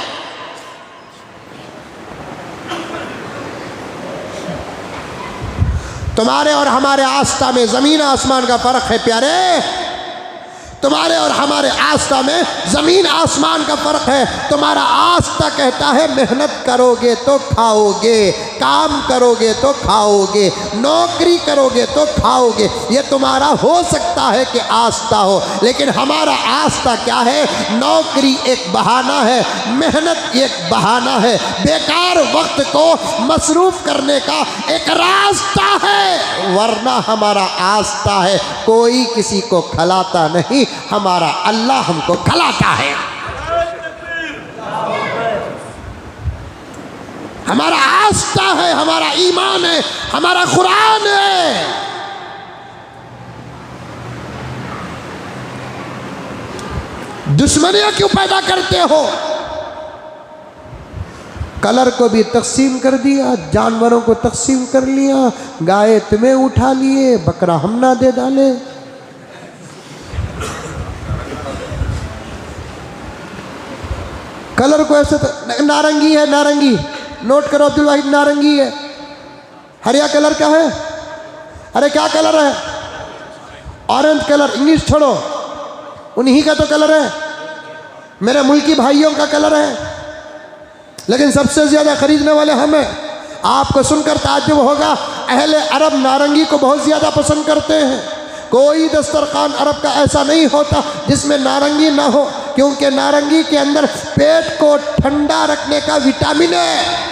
तुम्हारे और हमारे आस्था में जमीन आसमान का फर्क है प्यारे। तुम्हारे और हमारे आस्था में ज़मीन आसमान का फ़र्क है। तुम्हारा आस्था कहता है मेहनत करोगे तो खाओगे, काम करोगे तो खाओगे, नौकरी करोगे तो खाओगे। ये तुम्हारा हो सकता है कि आस्था हो, लेकिन हमारा आस्था क्या है? नौकरी एक बहाना है, मेहनत एक बहाना है, बेकार वक्त को मसरूफ़ करने का एक रास्ता है। वरना हमारा आस्था है कोई किसी को खिलाता नहीं, हमारा अल्लाह हमको खिलाता है। हमारा आस्था है, हमारा ईमान है, हमारा कुरान है। दुश्मनियां क्यों पैदा करते हो? कलर को भी तकसीम कर दिया, जानवरों को तकसीम कर लिया, गाय तुम्हें उठा लिए, बकरा हम ना दे डाले। कलर को ऐसे नारंगी है, नारंगी नोट करो अब्दुल वाहिद, नारंगी है। हरिया कलर क्या है? अरे क्या कलर है? Orange colour. इंग्लिश छोड़ो, उन्हीं का तो कलर है, मेरे मुल्की भाइयों का कलर है, लेकिन सबसे ज़्यादा खरीदने वाले हम हैं। आपको सुनकर ताज्जुब होगा, अहले अरब नारंगी को बहुत ज़्यादा पसंद करते हैं। कोई दस्तरखान अरब का ऐसा नहीं होता जिसमें नारंगी ना हो, क्योंकि नारंगी के अंदर पेट को ठंडा रखने का विटामिन है।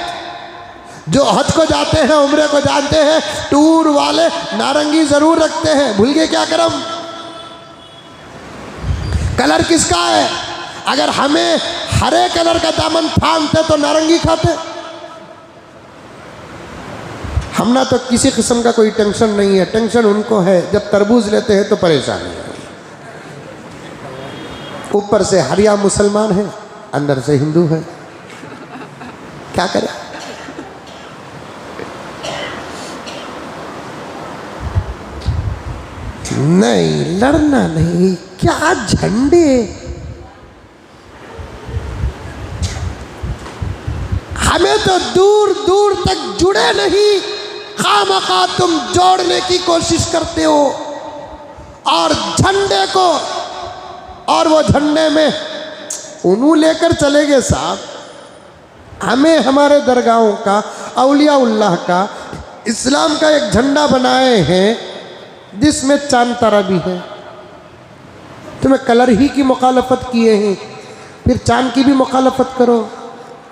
जो हज को जाते हैं, उम्रे को जानते हैं, टूर वाले नारंगी ज़रूर रखते हैं। भूल गए क्या करम? कलर किसका है? अगर हमें हरे कलर का दामन थामते तो नारंगी खाते। हम ना तो किसी किस्म का कोई टेंशन नहीं है, टेंशन उनको है जब तरबूज लेते हैं तो परेशानी है। ऊपर से हरिया मुसलमान है, अंदर से हिंदू है, क्या करें? नहीं, लड़ना नहीं, क्या झंडे। हमें तो दूर दूर तक जुड़े नहीं, खामखा तुम जोड़ने की कोशिश करते हो। और झंडे को, और वो झंडे में उन्हों लेकर चले गए साहब। हमें हमारे दरगाहों का, औलियाउल्लाह का, इस्लाम का एक झंडा बनाए हैं जिसमें चांद तारा भी है। तुम्हें कलर ही की मुखालफत किए हैं, फिर चांद की भी मुखालफत करो।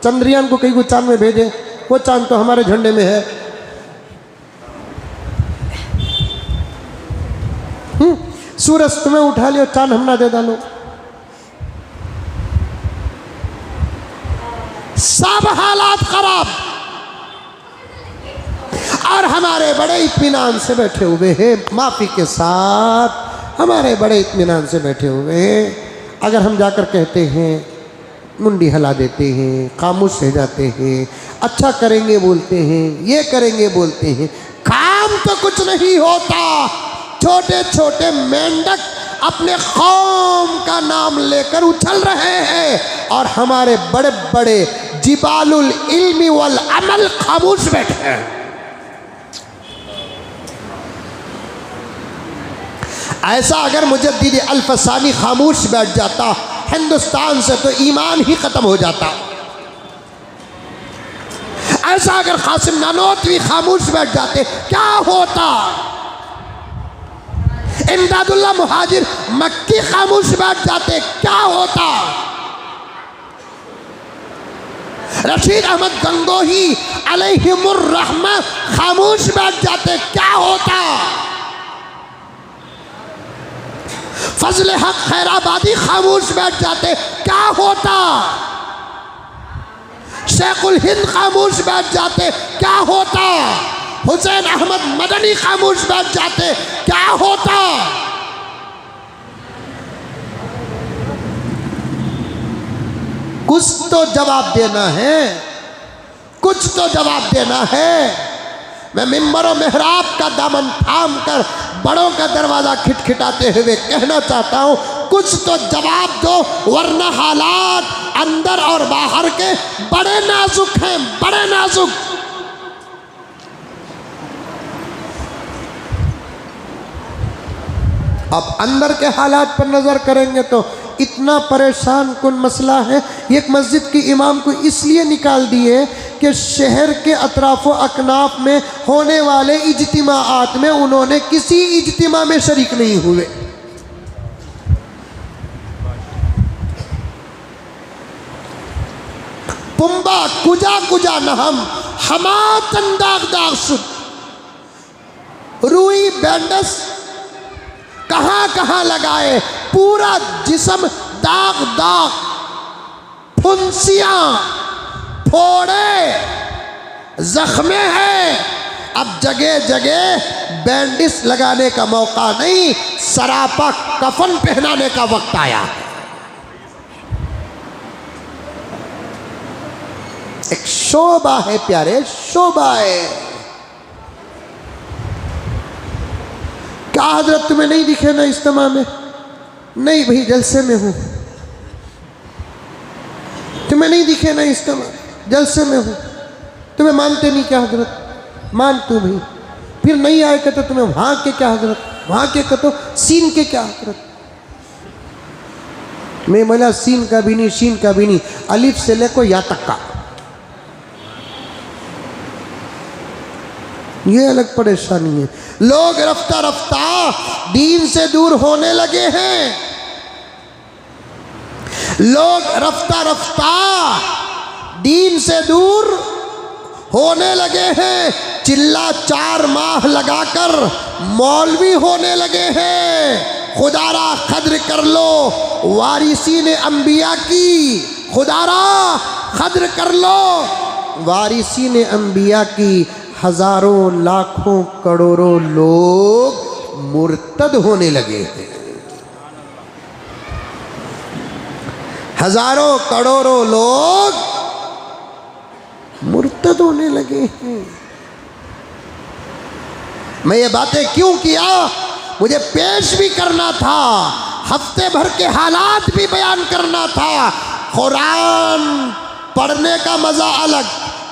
चंद्रयान को कहीं को चांद में भेजे, वो चांद तो हमारे झंडे में है। सूरज तुम्हें उठा लियो, चांद हम ना दे डालो। सब हालात खराब, और हमारे बड़े इत्मीनान से बैठे हुए हैं, माफी के साथ हमारे बड़े इत्मीनान से बैठे हुए हैं। अगर हम जाकर कहते हैं, मुंडी हिला देते हैं, खामोश रह जाते हैं, अच्छा करेंगे बोलते हैं, ये करेंगे बोलते हैं, काम तो कुछ नहीं होता। छोटे छोटे मेंढक अपने कौम का नाम लेकर उछल रहे हैं, और हमारे बड़े बड़े जिबालुल इल्मी वल अमल खामोश बैठे हैं। ऐसा अगर मुजद्दिद अल्फसानी खामोश बैठ जाता हिंदुस्तान से तो ईमान ही ख़त्म हो जाता। ऐसा अगर कासिम नानोतवी खामोश बैठ जाते क्या होता? इमदादुल्लाह मुहाजिर मक्की खामोश बैठ जाते क्या होता? रशीद अहमद गंगोही अलैहिमुर रहमा खामोश बैठ जाते क्या होता? फजल हक खैराबादी खामोश बैठ जाते क्या होता? शेखुल हिंद खामोश बैठ जाते क्या होता? हुसैन अहमद मदनी खामोश बैठ जाते क्या होता? कुछ तो जवाब देना है, कुछ तो जवाब देना है। मैं मिंबर और मेहराब का दामन थाम कर बड़ों का दरवाज़ा खिटखिटाते हुए कहना चाहता हूँ, कुछ तो जवाब दो, वरना हालात अंदर और बाहर के बड़े नाजुक हैं, बड़े नाजुक। अब अंदर के हालात पर नज़र करेंगे तो इतना परेशान कुन मसला है। एक मस्जिद के इमाम को इसलिए निकाल दिए कि शहर के अतराफ़ो अकनाफ में होने वाले इज्तिमाआत में उन्होंने किसी इज्तिमा में शरीक नहीं हुए। पुम्बा कुजा कुजा नहम हमा तंदाग दाग शुद, रुई बैंडस कहाँ कहाँ लगाए, पूरा जिस्म दाग दाग, फुंसियाँ, फोड़े, जख्मे हैं। अब जगह जगह बैंडिस लगाने का मौका नहीं, सरापा कफन पहनाने का वक्त आया। एक शोभा है प्यारे, शोभा है। क्या हजरत तुम्हें नहीं दिखे ना इज्तिमा में? नहीं भाई जलसे में हूँ। तुम्हें नहीं दिखे ना इज्तिमा, जलसे में हूँ। तुम्हें मानते नहीं क्या हजरत? मान तू भाई। फिर नहीं आए कहते तुम्हें वहाँ के क्या हजरत, वहाँ के कहते सीन के क्या हजरत? मैं बोला सीन का भी नहीं, शीन का भी नहीं, अलिफ से लेको या तक का। ये अलग परेशानी है। लोग रफ्ता रफ्ता दीन से दूर होने लगे हैं। लोग रफ्ता रफ्ता दीन से दूर होने लगे हैं। चिल्ला 4 माह लगाकर मौलवी होने लगे हैं। खुदारा कद्र कर लो वारिसीन अंबिया की, खुदारा कद्र कर लो वारिसीन अंबिया की। हजारों लाखों करोड़ों लोग मुर्तद होने लगे हैं। हजारों करोड़ों लोग मुर्तद होने लगे हैं। मैं ये बातें क्यों किया? मुझे पेश भी करना था, हफ्ते भर के हालात भी बयान करना था। कुरान पढ़ने का मज़ा अलग,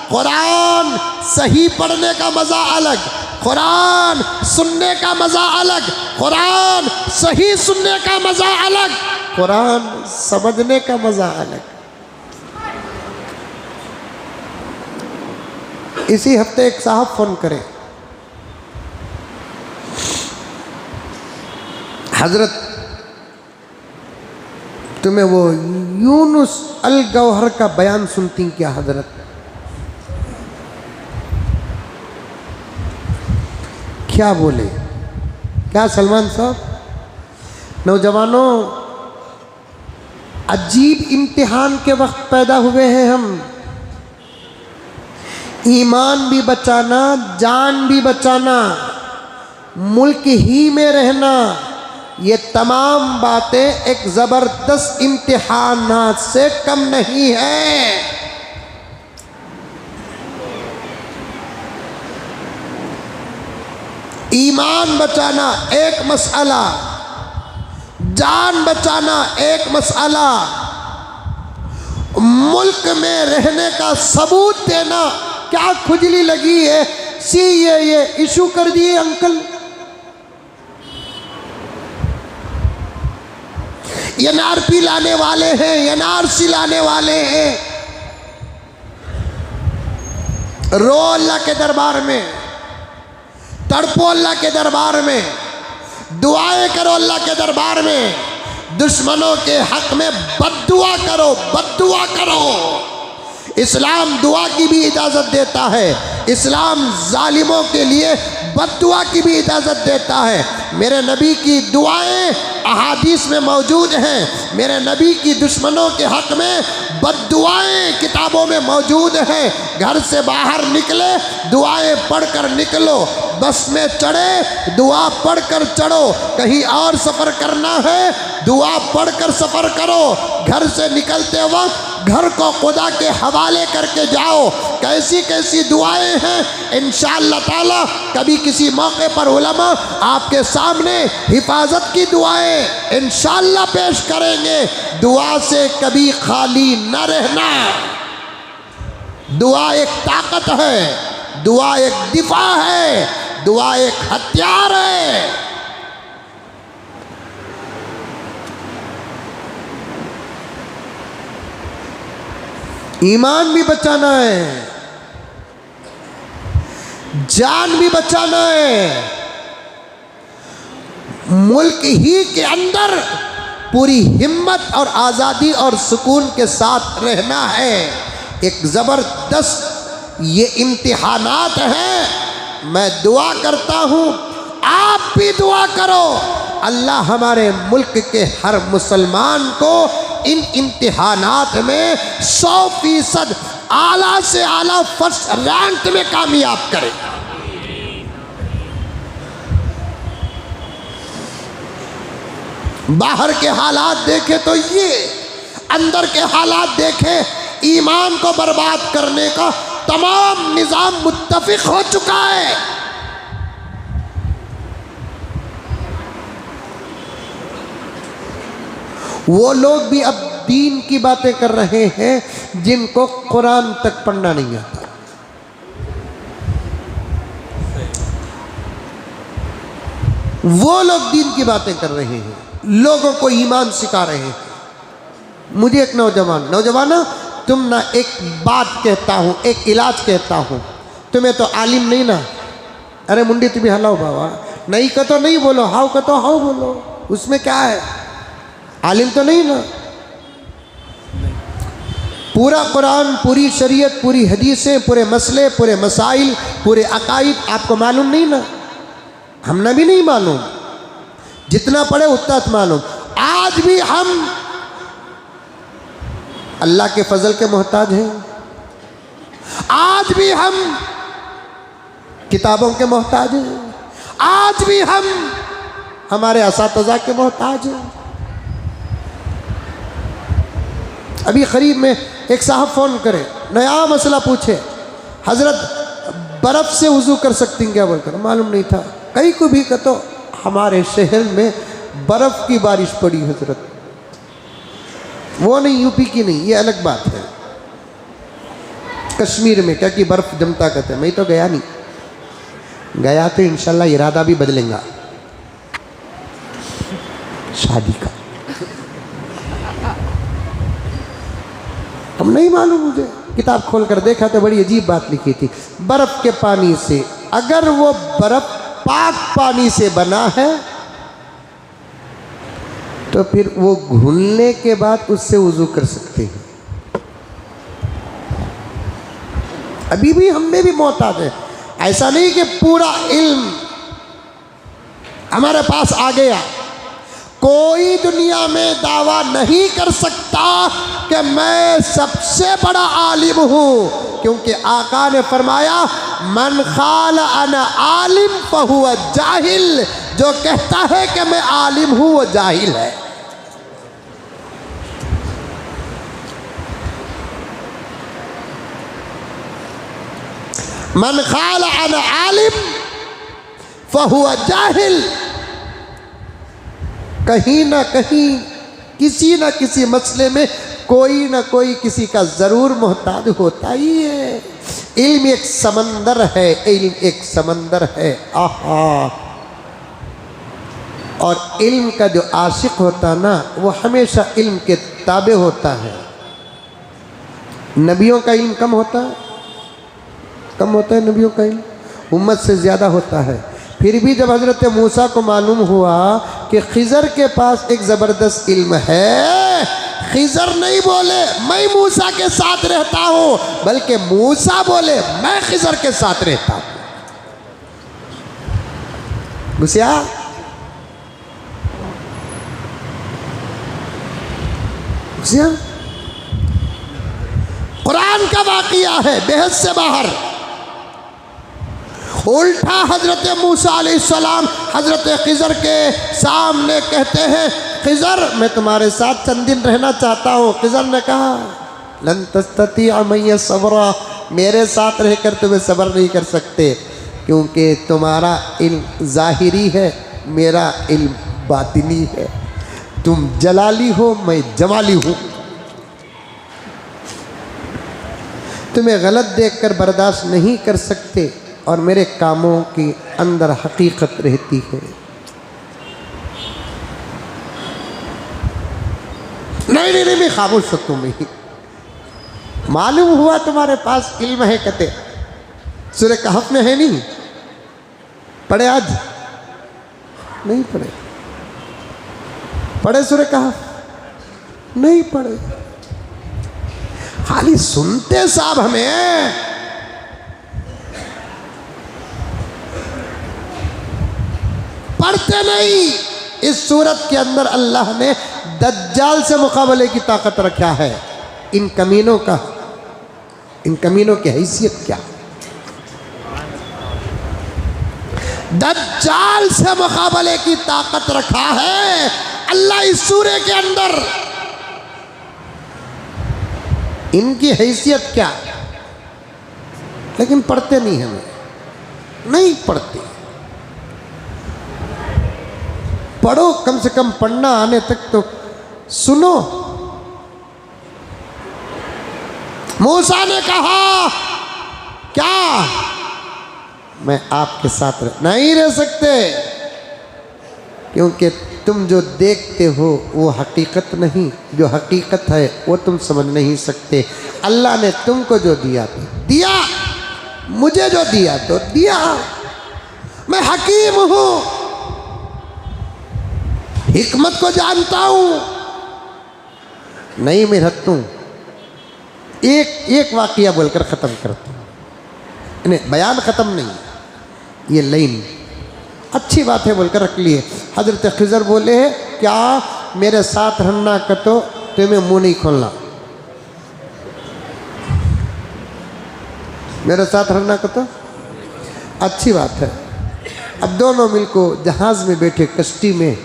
कुरान सही पढ़ने का मज़ा अलग, कुरान सुनने का मज़ा अलग, कुरान सही सुनने का मज़ा अलग, कुरान समझने का मज़ा अलग। इसी हफ्ते एक साहब फ़ोन करें, हज़रत तुम्हें वो यूनुस अल गौहर का बयान सुनती क्या हज़रत? क्या बोले? क्या सलमान साहब? नौजवानों, अजीब इम्तिहान के वक्त पैदा हुए हैं हम। ईमान भी बचाना, जान भी बचाना, मुल्क ही में रहना, ये तमाम बातें एक ज़बरदस्त इम्तिहानात से कम नहीं है। ईमान बचाना एक मसला, जान बचाना एक मसला, मुल्क में रहने का सबूत देना। क्या खुजली लगी है? ये इशू कर दिए अंकल। एनआरपी लाने वाले हैं, एनआरसी लाने वाले हैं। रो अल्लाह के दरबार में, तड़पो अल्लाह के दरबार में, दुआएं करो अल्लाह के दरबार में। दुश्मनों के हक में बद्दुआ करो, बद्दुआ करो। इस्लाम दुआ की भी इजाज़त देता है, इस्लाम जालिमों के लिए बद्दुआ की भी इजाज़त देता है। मेरे नबी की दुआएं अहादीस में मौजूद हैं। मेरे नबी की दुश्मनों के हक में बद्दुआएं किताबों में मौजूद हैं। घर से बाहर निकले, दुआएं पढ़कर निकलो। बस में चढ़े, दुआ पढ़कर चढ़ो। कहीं और सफ़र करना है, दुआ पढ़कर सफ़र करो। घर से निकलते वक्त घर को खुदा के हवाले करके जाओ। कैसी कैसी दुआएं हैं, इंशाअल्लाह ताला कभी किसी मौके पर उलमा आपके सामने हिफाजत की दुआएं इंशाअल्लाह पेश करेंगे। दुआ से कभी खाली न रहना। दुआ एक ताकत है, दुआ एक दिफा है, दुआ एक हथियार है। ईमान भी बचाना है, जान भी बचाना है। मुल्क ही के अंदर पूरी हिम्मत और आज़ादी और सुकून के साथ रहना है। एक ज़बरदस्त ये इम्तिहानात हैं। मैं दुआ करता हूँ, आप भी दुआ करो। अल्लाह हमारे मुल्क के हर मुसलमान को इन इम्तिहानात में 100% आला से आला फर्स्ट रैंक में कामयाब करे। बाहर के हालात देखे तो ये, अंदर के हालात देखे, ईमान को बर्बाद करने का तमाम निज़ाम मुत्तफिक हो चुका है। वो लोग भी अब दीन की बातें कर रहे हैं जिनको कुरान तक पढ़ना नहीं आता। वो लोग दीन की बातें कर रहे हैं, लोगों को ईमान सिखा रहे हैं। मुझे एक नौजवान तुम ना, एक बात कहता हूँ, एक इलाज कहता हूँ, तुम्हें तो आलिम नहीं ना। अरे मुंडी तुम्हें हलाओ बाबा, नहीं का तो नहीं बोलो, हाउ का तो हाउ बोलो, उसमें क्या है? आलिम तो नहीं ना। पूरा कुरान, पूरी शरीयत, पूरी हदीसें, पूरे मसले, पूरे मसाइल, पूरे अकाइद आपको मालूम नहीं ना। हमने भी नहीं मालूम, जितना पढ़े उतना मालूम। आज भी हम अल्लाह के फजल के मोहताज हैं। आज भी हम किताबों के मोहताज हैं। आज भी हम हमारे असातिज़ा के मोहताज हैं। अभी करीब में एक साहब फ़ोन करे, नया मसला पूछे, हज़रत बर्फ़ से वज़ू कर सकती हैं क्या? बोलकर मालूम नहीं था। कहीं को भी कहो हमारे शहर में बर्फ़ की बारिश पड़ी हज़रत, वो नहीं, यूपी की नहीं, ये अलग बात है। कश्मीर में क्या कि बर्फ़ जमता कहते हैं। मैं तो गया नहीं, गया तो इंशाल्लाह इरादा भी बदलेगा शादी का। हम नहीं मालूम, मुझे किताब खोल कर देखा तो बड़ी अजीब बात लिखी थी। बर्फ़ के पानी से, अगर वो बर्फ़ पाक पानी से बना है तो फिर वो घुलने के बाद उससे वज़ू कर सकते हैं। अभी भी हम में भी मोहताज है। ऐसा नहीं कि पूरा इल्म हमारे पास आ गया। कोई दुनिया में दावा नहीं कर सकता कि मैं सबसे बड़ा आलिम हूँ, क्योंकि आका ने फरमाया मन क़ाल अना आलिम फहुवा जाहिल। जो कहता है कि मैं आलिम हूँ वो जाहिल है। मन क़ाल अना आलिम फहुवा जाहिल। कहीं ना कहीं, किसी न किसी मसले में कोई ना कोई किसी का ज़रूर मोहताज होता ही है। इल्म एक समंदर है, इल्म एक समंदर है। आहा, और इल्म का जो आशिक होता ना वो हमेशा इल्म के ताबे होता है। नबियों का इल्म कम होता है, कम होता है नबियों का इल्म, उम्मत से ज़्यादा होता है। फिर भी जब हज़रत मूसा को मालूम हुआ कि खिज़र के पास एक ज़बरदस्त इल्म है, खिज़र नहीं बोले मैं मूसा के साथ रहता हूँ, बल्कि मूसा बोले मैं खिज़र के साथ रहता हूँ। घुसिया घुसिया कुरान का वाक़िया है, बेहद से बाहर। उल्टा हजरत मूसा अलैहिस्सलाम हजरत खिज़र के सामने कहते हैं, खिज़र मैं तुम्हारे साथ चंद दिन रहना चाहता हूँ। खिज़र ने कहा लन तस्ततिअ मइय सब्रा, मेरे साथ रहकर तुम्हें सब्र नहीं कर सकते, क्योंकि तुम्हारा इल्म ज़ाहिरी है, मेरा इल्म बातिनी है। तुम जलाली हो, मैं जमाली हूँ। तुम्हें गलत देखकर बर्दाश्त नहीं कर सकते और मेरे कामों के अंदर हकीकत रहती है। नहीं नहीं नहीं, खामोश हो तुम ही। मालूम हुआ तुम्हारे पास इल्म है, कहते सूरह कहफ में है नहीं पढ़े? आज नहीं पढ़े? पढ़े सूरह कहफ? नहीं पढ़े, खाली सुनते साहब हमें। पढ़ते नहीं। इस सूरत के अंदर अल्लाह ने दज्जाल से मुकाबले की ताकत रखा है। इन कमीनों का, इन कमीनों की हैसियत क्या? दज्जाल से मुकाबले की ताकत रखा है अल्लाह इस सूरे के अंदर। इनकी हैसियत क्या? लेकिन पढ़ते नहीं, हमें नहीं पढ़ते। पढ़ो, कम से कम पढ़ना आने तक तो सुनो। मूसा ने कहा क्या मैं आपके साथ नहीं रह सकते, क्योंकि तुम जो देखते हो वो हकीकत नहीं, जो हकीकत है वो तुम समझ नहीं सकते। अल्लाह ने तुमको जो दिया तो दिया, मुझे जो दिया तो दिया। मैं हकीम हूँ, हिकमत को जानता हूँ, नहीं मेहनत हूँ। एक वाक़िया बोलकर ख़त्म करता हूँ, नहीं बयान ख़त्म नहीं, ये लाइन अच्छी बात है बोलकर रख लिए। हज़रत खिज़र बोले क्या मेरे साथ रहना कतो तुम्हें मुँह नहीं खोलना, मेरे साथ रहना कतो अच्छी बात है। अब दोनों मिल को जहाज़ में बैठे कश्ती में,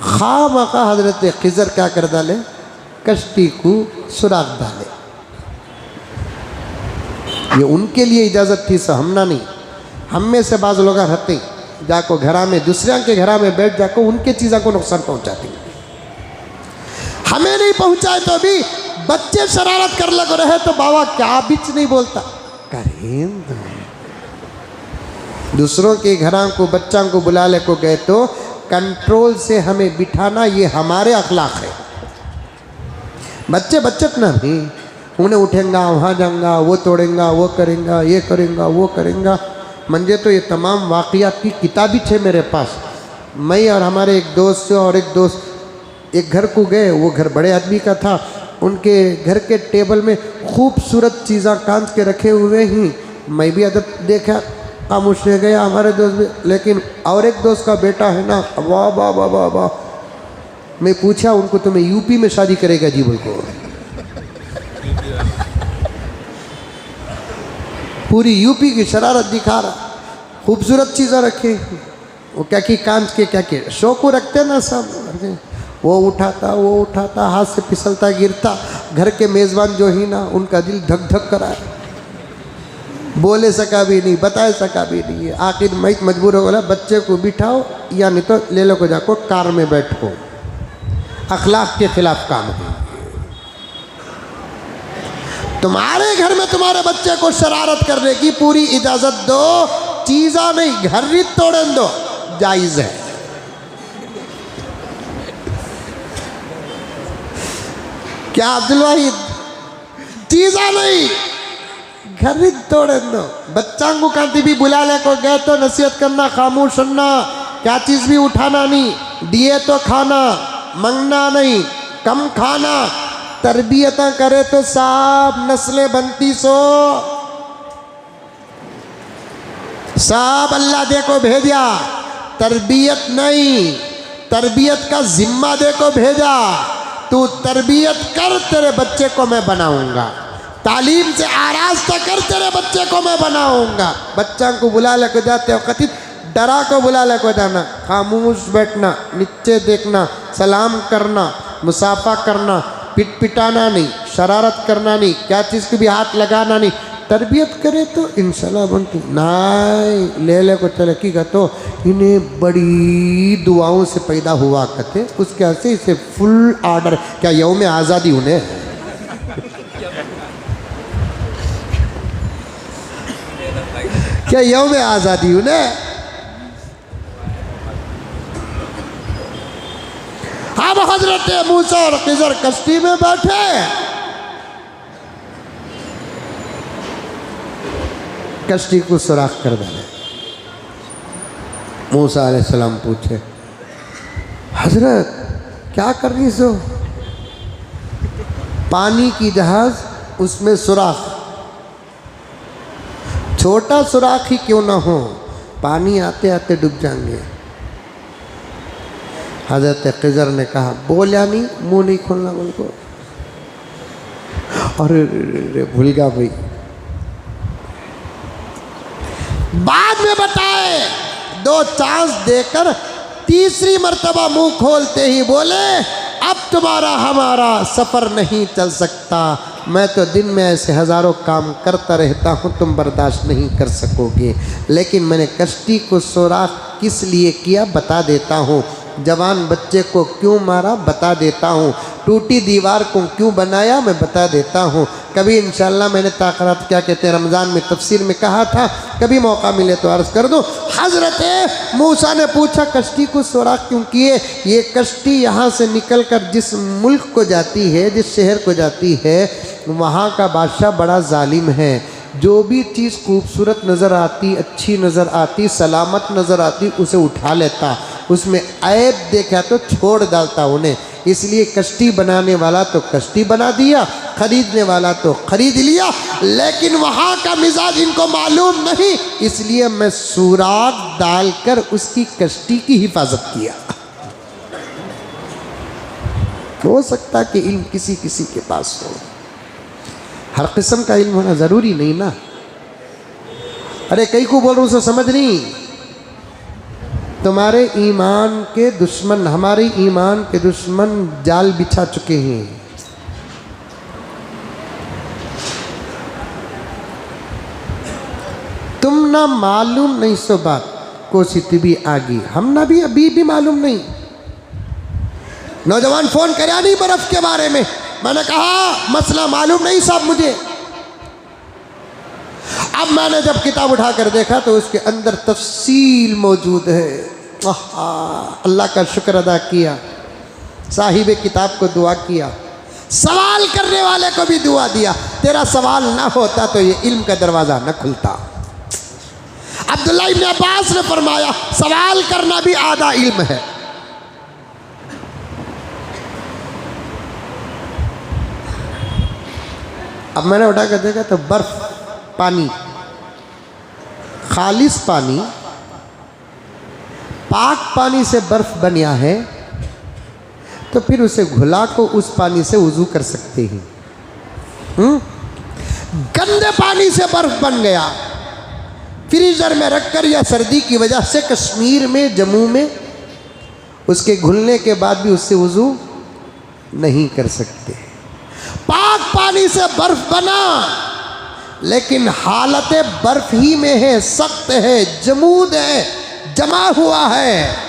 खामखा हज़रत खिज़र क्या कर डाले, कश्ती को सुराख डाले। ये उनके लिए इजाज़त थी, सहमना नहीं। हम में से बाज़ लोग रहते जाको घरा में, दूसरे के घरा में बैठ जाको उनके चीज़ों को नुकसान पहुंचाती। हमें नहीं पहुंचाए तो भी बच्चे शरारत कर लग रहे तो बाबा क्या बीच नहीं बोलता करें। दूसरों के घरों को बच्चों को बुला ले को गए तो कंट्रोल से हमें बिठाना, ये हमारे अखलाक है। बच्चे बच्चत ना भी, उन्हें उठेंगा वहाँ जाऊँगा, वो तोड़ेंगा, वो करेंगा, ये करेंगा, वो करेंगा। मंजे तो ये तमाम वाक़ियात की किताबी थे मेरे पास। मैं और हमारे एक दोस्त और एक दोस्त एक घर को गए, वो घर बड़े आदमी का था। उनके घर के टेबल में खूबसूरत चीज़ा कांच के रखे हुए ही, मैं भी अदब देखा, खामोश रह गया। हमारे दोस्त भी, लेकिन और एक दोस्त का बेटा है ना, वाह वाह वाह वाह वाह। मैं पूछा उनको तुम्हें यूपी में शादी करेगा जी? बोल को पूरी यूपी की शरारत दिखा रहा, खूबसूरत चीज़ें रखे, वो क्या कि कांच के क्या के शो को रखते ना सब, वो उठाता हाथ से फिसलता गिरता। घर के मेज़बान जो ही ना, उनका दिल धक धक कराए, बोले सका भी नहीं, बता सका भी नहीं। आखिर मैं मजबूर हो गया, बच्चे को बिठाओ या नहीं तो ले लो को जाको कार में बैठो। अखलाक के खिलाफ काम है। तुम्हारे घर में तुम्हारे बच्चे को शरारत करने की पूरी इजाज़त दो, चीज़ा नहीं घर ही तोड़न दो, जायज़ है। क्या अब्दुल वाहिद चीजा नहीं घर नहीं तोड़े दो बच्चा को कहती भी बुला ले को गए तो नसीहत करना खामोश सुनना क्या चीज भी उठाना नहीं दिए तो खाना मंगना नहीं कम खाना तरबियत करे तो साहब नस्लें बनती सो साहब अल्लाह देखो भेजा तरबियत नहीं तरबियत का जिम्मा देखो भेजा तू तरबियत कर तेरे बच्चे को मैं बनाऊंगा तालीम से आरास्ता कर तेरे बच्चे को मैं बनाऊंगा बच्चा को बुला लेकर जाते हो कथित डरा को बुला लेकर जाना खामोश बैठना नीचे देखना सलाम करना मुसाफा करना पिट पिटाना नहीं शरारत करना नहीं क्या चीज़ को भी हाथ लगाना नहीं तरबियत करे तो इंशाल्लाह बनती नहीं ले को चले की कहते इन्हें बड़ी दुआओं से पैदा हुआ कहते उसके ऐसे इसे फुल आर्डर क्या यौम आज़ादी उन्हें क्या यौम आज़ादी उन्हें अब हजरत मूसा और खिज़र कश्ती में बैठे कश्ती को सुराख कर डाले मूसा अलैहिस्सलाम पूछे हजरत क्या कर रही सो पानी की जहाज उसमें सुराख छोटा सुराख ही क्यों ना हो पानी आते आते डूब जाएंगे हजरत खिज़र ने कहा बोला नहीं मुंह नहीं खोलना उनको अरे भूल गया भाई बाद में बताए दो चांस देकर तीसरी मर्तबा मुंह खोलते ही बोले अब तुम्हारा हमारा सफ़र नहीं चल सकता मैं तो दिन में ऐसे हज़ारों काम करता रहता हूँ तुम बर्दाश्त नहीं कर सकोगे लेकिन मैंने कश्ती को सुराख किस लिए किया बता देता हूँ जवान बच्चे को क्यों मारा बता देता हूँ टूटी दीवार को क्यों बनाया मैं बता देता हूँ कभी इंशाल्लाह मैंने ताक़रात क्या कहते हैं रमज़ान में तफसीर में कहा था कभी मौका मिले तो अर्ज़ कर दो हज़रत मूसा ने पूछा कश्ती को सुराख क्यों किए ये कश्ती यहाँ से निकल कर जिस मुल्क को जाती है जिस शहर को जाती है वहाँ का बादशाह बड़ा जालिम है जो भी चीज़ खूबसूरत नज़र आती अच्छी नज़र आती सलामत नज़र आती उसे उठा लेता उसमें ऐब देखा तो छोड़ डालता उन्हें इसलिए कश्ती बनाने वाला तो कश्ती बना दिया खरीदने वाला तो खरीद लिया लेकिन वहाँ का मिजाज इनको मालूम नहीं इसलिए मैं सुराख डालकर उसकी कश्ती की हिफाजत किया हो सकता कि इल्म किसी किसी के पास हो हर किस्म का इल्म होना ज़रूरी नहीं ना अरे कई को बोल रहा हूँ समझ नहीं तुम्हारे ईमान के दुश्मन हमारे ईमान के दुश्मन जाल बिछा चुके हैं तुम ना मालूम नहीं सो बात कोशिश भी आगी हम ना भी अभी भी मालूम नहीं नौजवान फोन कराया नहीं बर्फ के बारे में मैंने कहा मसला मालूम नहीं साहब मुझे अब मैंने जब किताब उठाकर देखा तो उसके अंदर तफसील मौजूद है अल्लाह का शुक्र अदा किया साहिब किताब को दुआ किया सवाल करने वाले को भी दुआ दिया तेरा सवाल ना होता तो ये इल्म का दरवाज़ा न खुलता अब्दुल्ला इब्न अब्बास ने फरमाया सवाल करना भी आधा इल्म है अब मैंने उठा कर देखा तो बर्फ पानी खालिस पानी पाक पानी से बर्फ बना है तो फिर उसे घुला को उस पानी से वुज़ू कर सकते हैं गंदे पानी से बर्फ बन गया फ्रीजर में रखकर या सर्दी की वजह से कश्मीर में जम्मू में उसके घुलने के बाद भी उससे वुज़ू नहीं कर सकते पाक पानी से बर्फ बना लेकिन हालत बर्फ ही में है सख्त है जमूद है जमा हुआ है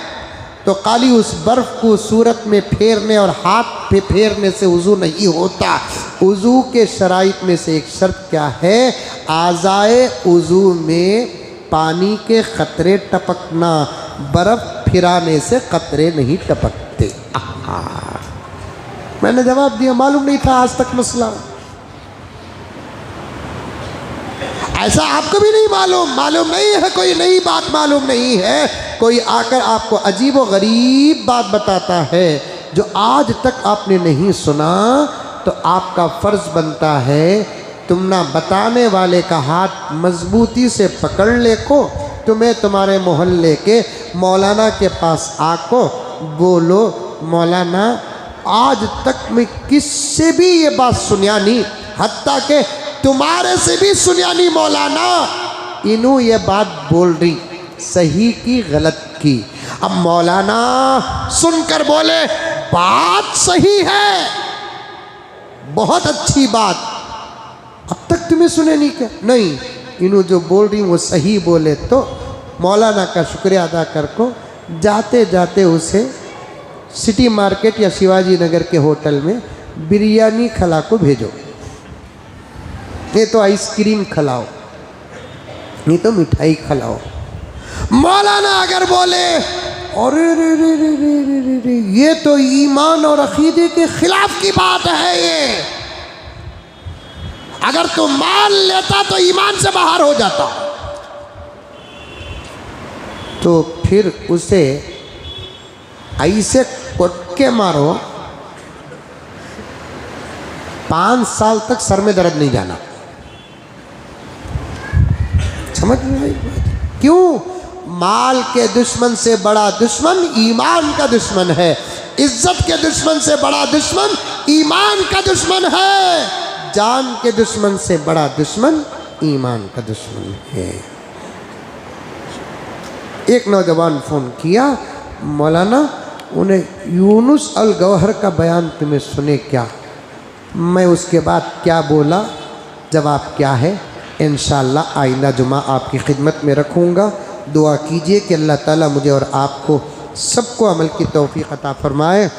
तो काली उस बर्फ को सूरत में फेरने और हाथ पे फेरने से वुज़ू नहीं होता वुज़ू के शराइत में से एक शर्त क्या है आज़ाए वुज़ू में पानी के क़तरे टपकना बर्फ़ फिराने से क़तरे नहीं टपकते मैंने जवाब दिया मालूम नहीं था आज तक मसला। ऐसा आपको भी नहीं मालूम? मालूम नहीं है, कोई नई बात मालूम नहीं है, कोई आकर आपको अजीब व गरीब बात बताता है जो आज तक आपने नहीं सुना, तो आपका फ़र्ज़ बनता है तुम ना बताने वाले का हाथ मजबूती से पकड़ ले को, तुम्हें तुम्हारे मोहल्ले के मौलाना के पास आको बोलो मौलाना आज तक मैं किससे भी ये बात सुनिया नहीं, हत्ता के तुम्हारे से भी सुनिया नहीं मौलाना, इन्हों ये बात बोल रही सही की गलत की। अब मौलाना सुनकर बोले बात सही है, बहुत अच्छी बात, अब तक तुम्हें सुने नहीं क्या? नहीं, इन्हों जो बोल रही वो सही बोले तो मौलाना का शुक्रिया अदा कर को जाते जाते उसे सिटी मार्केट या शिवाजी नगर के होटल में बिरयानी खिला को भेजो, नहीं तो आइसक्रीम खिलाओ, नहीं तो मिठाई खिलाओ। मौलाना अगर बोले अरे रे रे रे रे रे रे रे ये तो ईमान और अकीदे के खिलाफ की बात है, ये अगर तू मान लेता तो ईमान से बाहर हो जाता, तो फिर उसे ऐसे कोट के मारो 5 साल तक सर में दर्द नहीं जाना। समझ में आई बात? क्यों? माल के दुश्मन से बड़ा दुश्मन ईमान का दुश्मन है, इज्जत के दुश्मन से बड़ा दुश्मन ईमान का दुश्मन है, जान के दुश्मन से बड़ा दुश्मन ईमान का दुश्मन है। एक नौजवान फ़ोन किया, मौलाना उन्हें यूनुस अल गौहर का बयान तुम्हें सुने क्या? मैं उसके बाद क्या बोला, जवाब क्या है, इंशाअल्लाह आइंदा जुमा आपकी खिदमत में रखूँगा। दुआ कीजिए कि अल्लाह ताला मुझे और आपको सबको अमल की तौफीक अता फरमाए।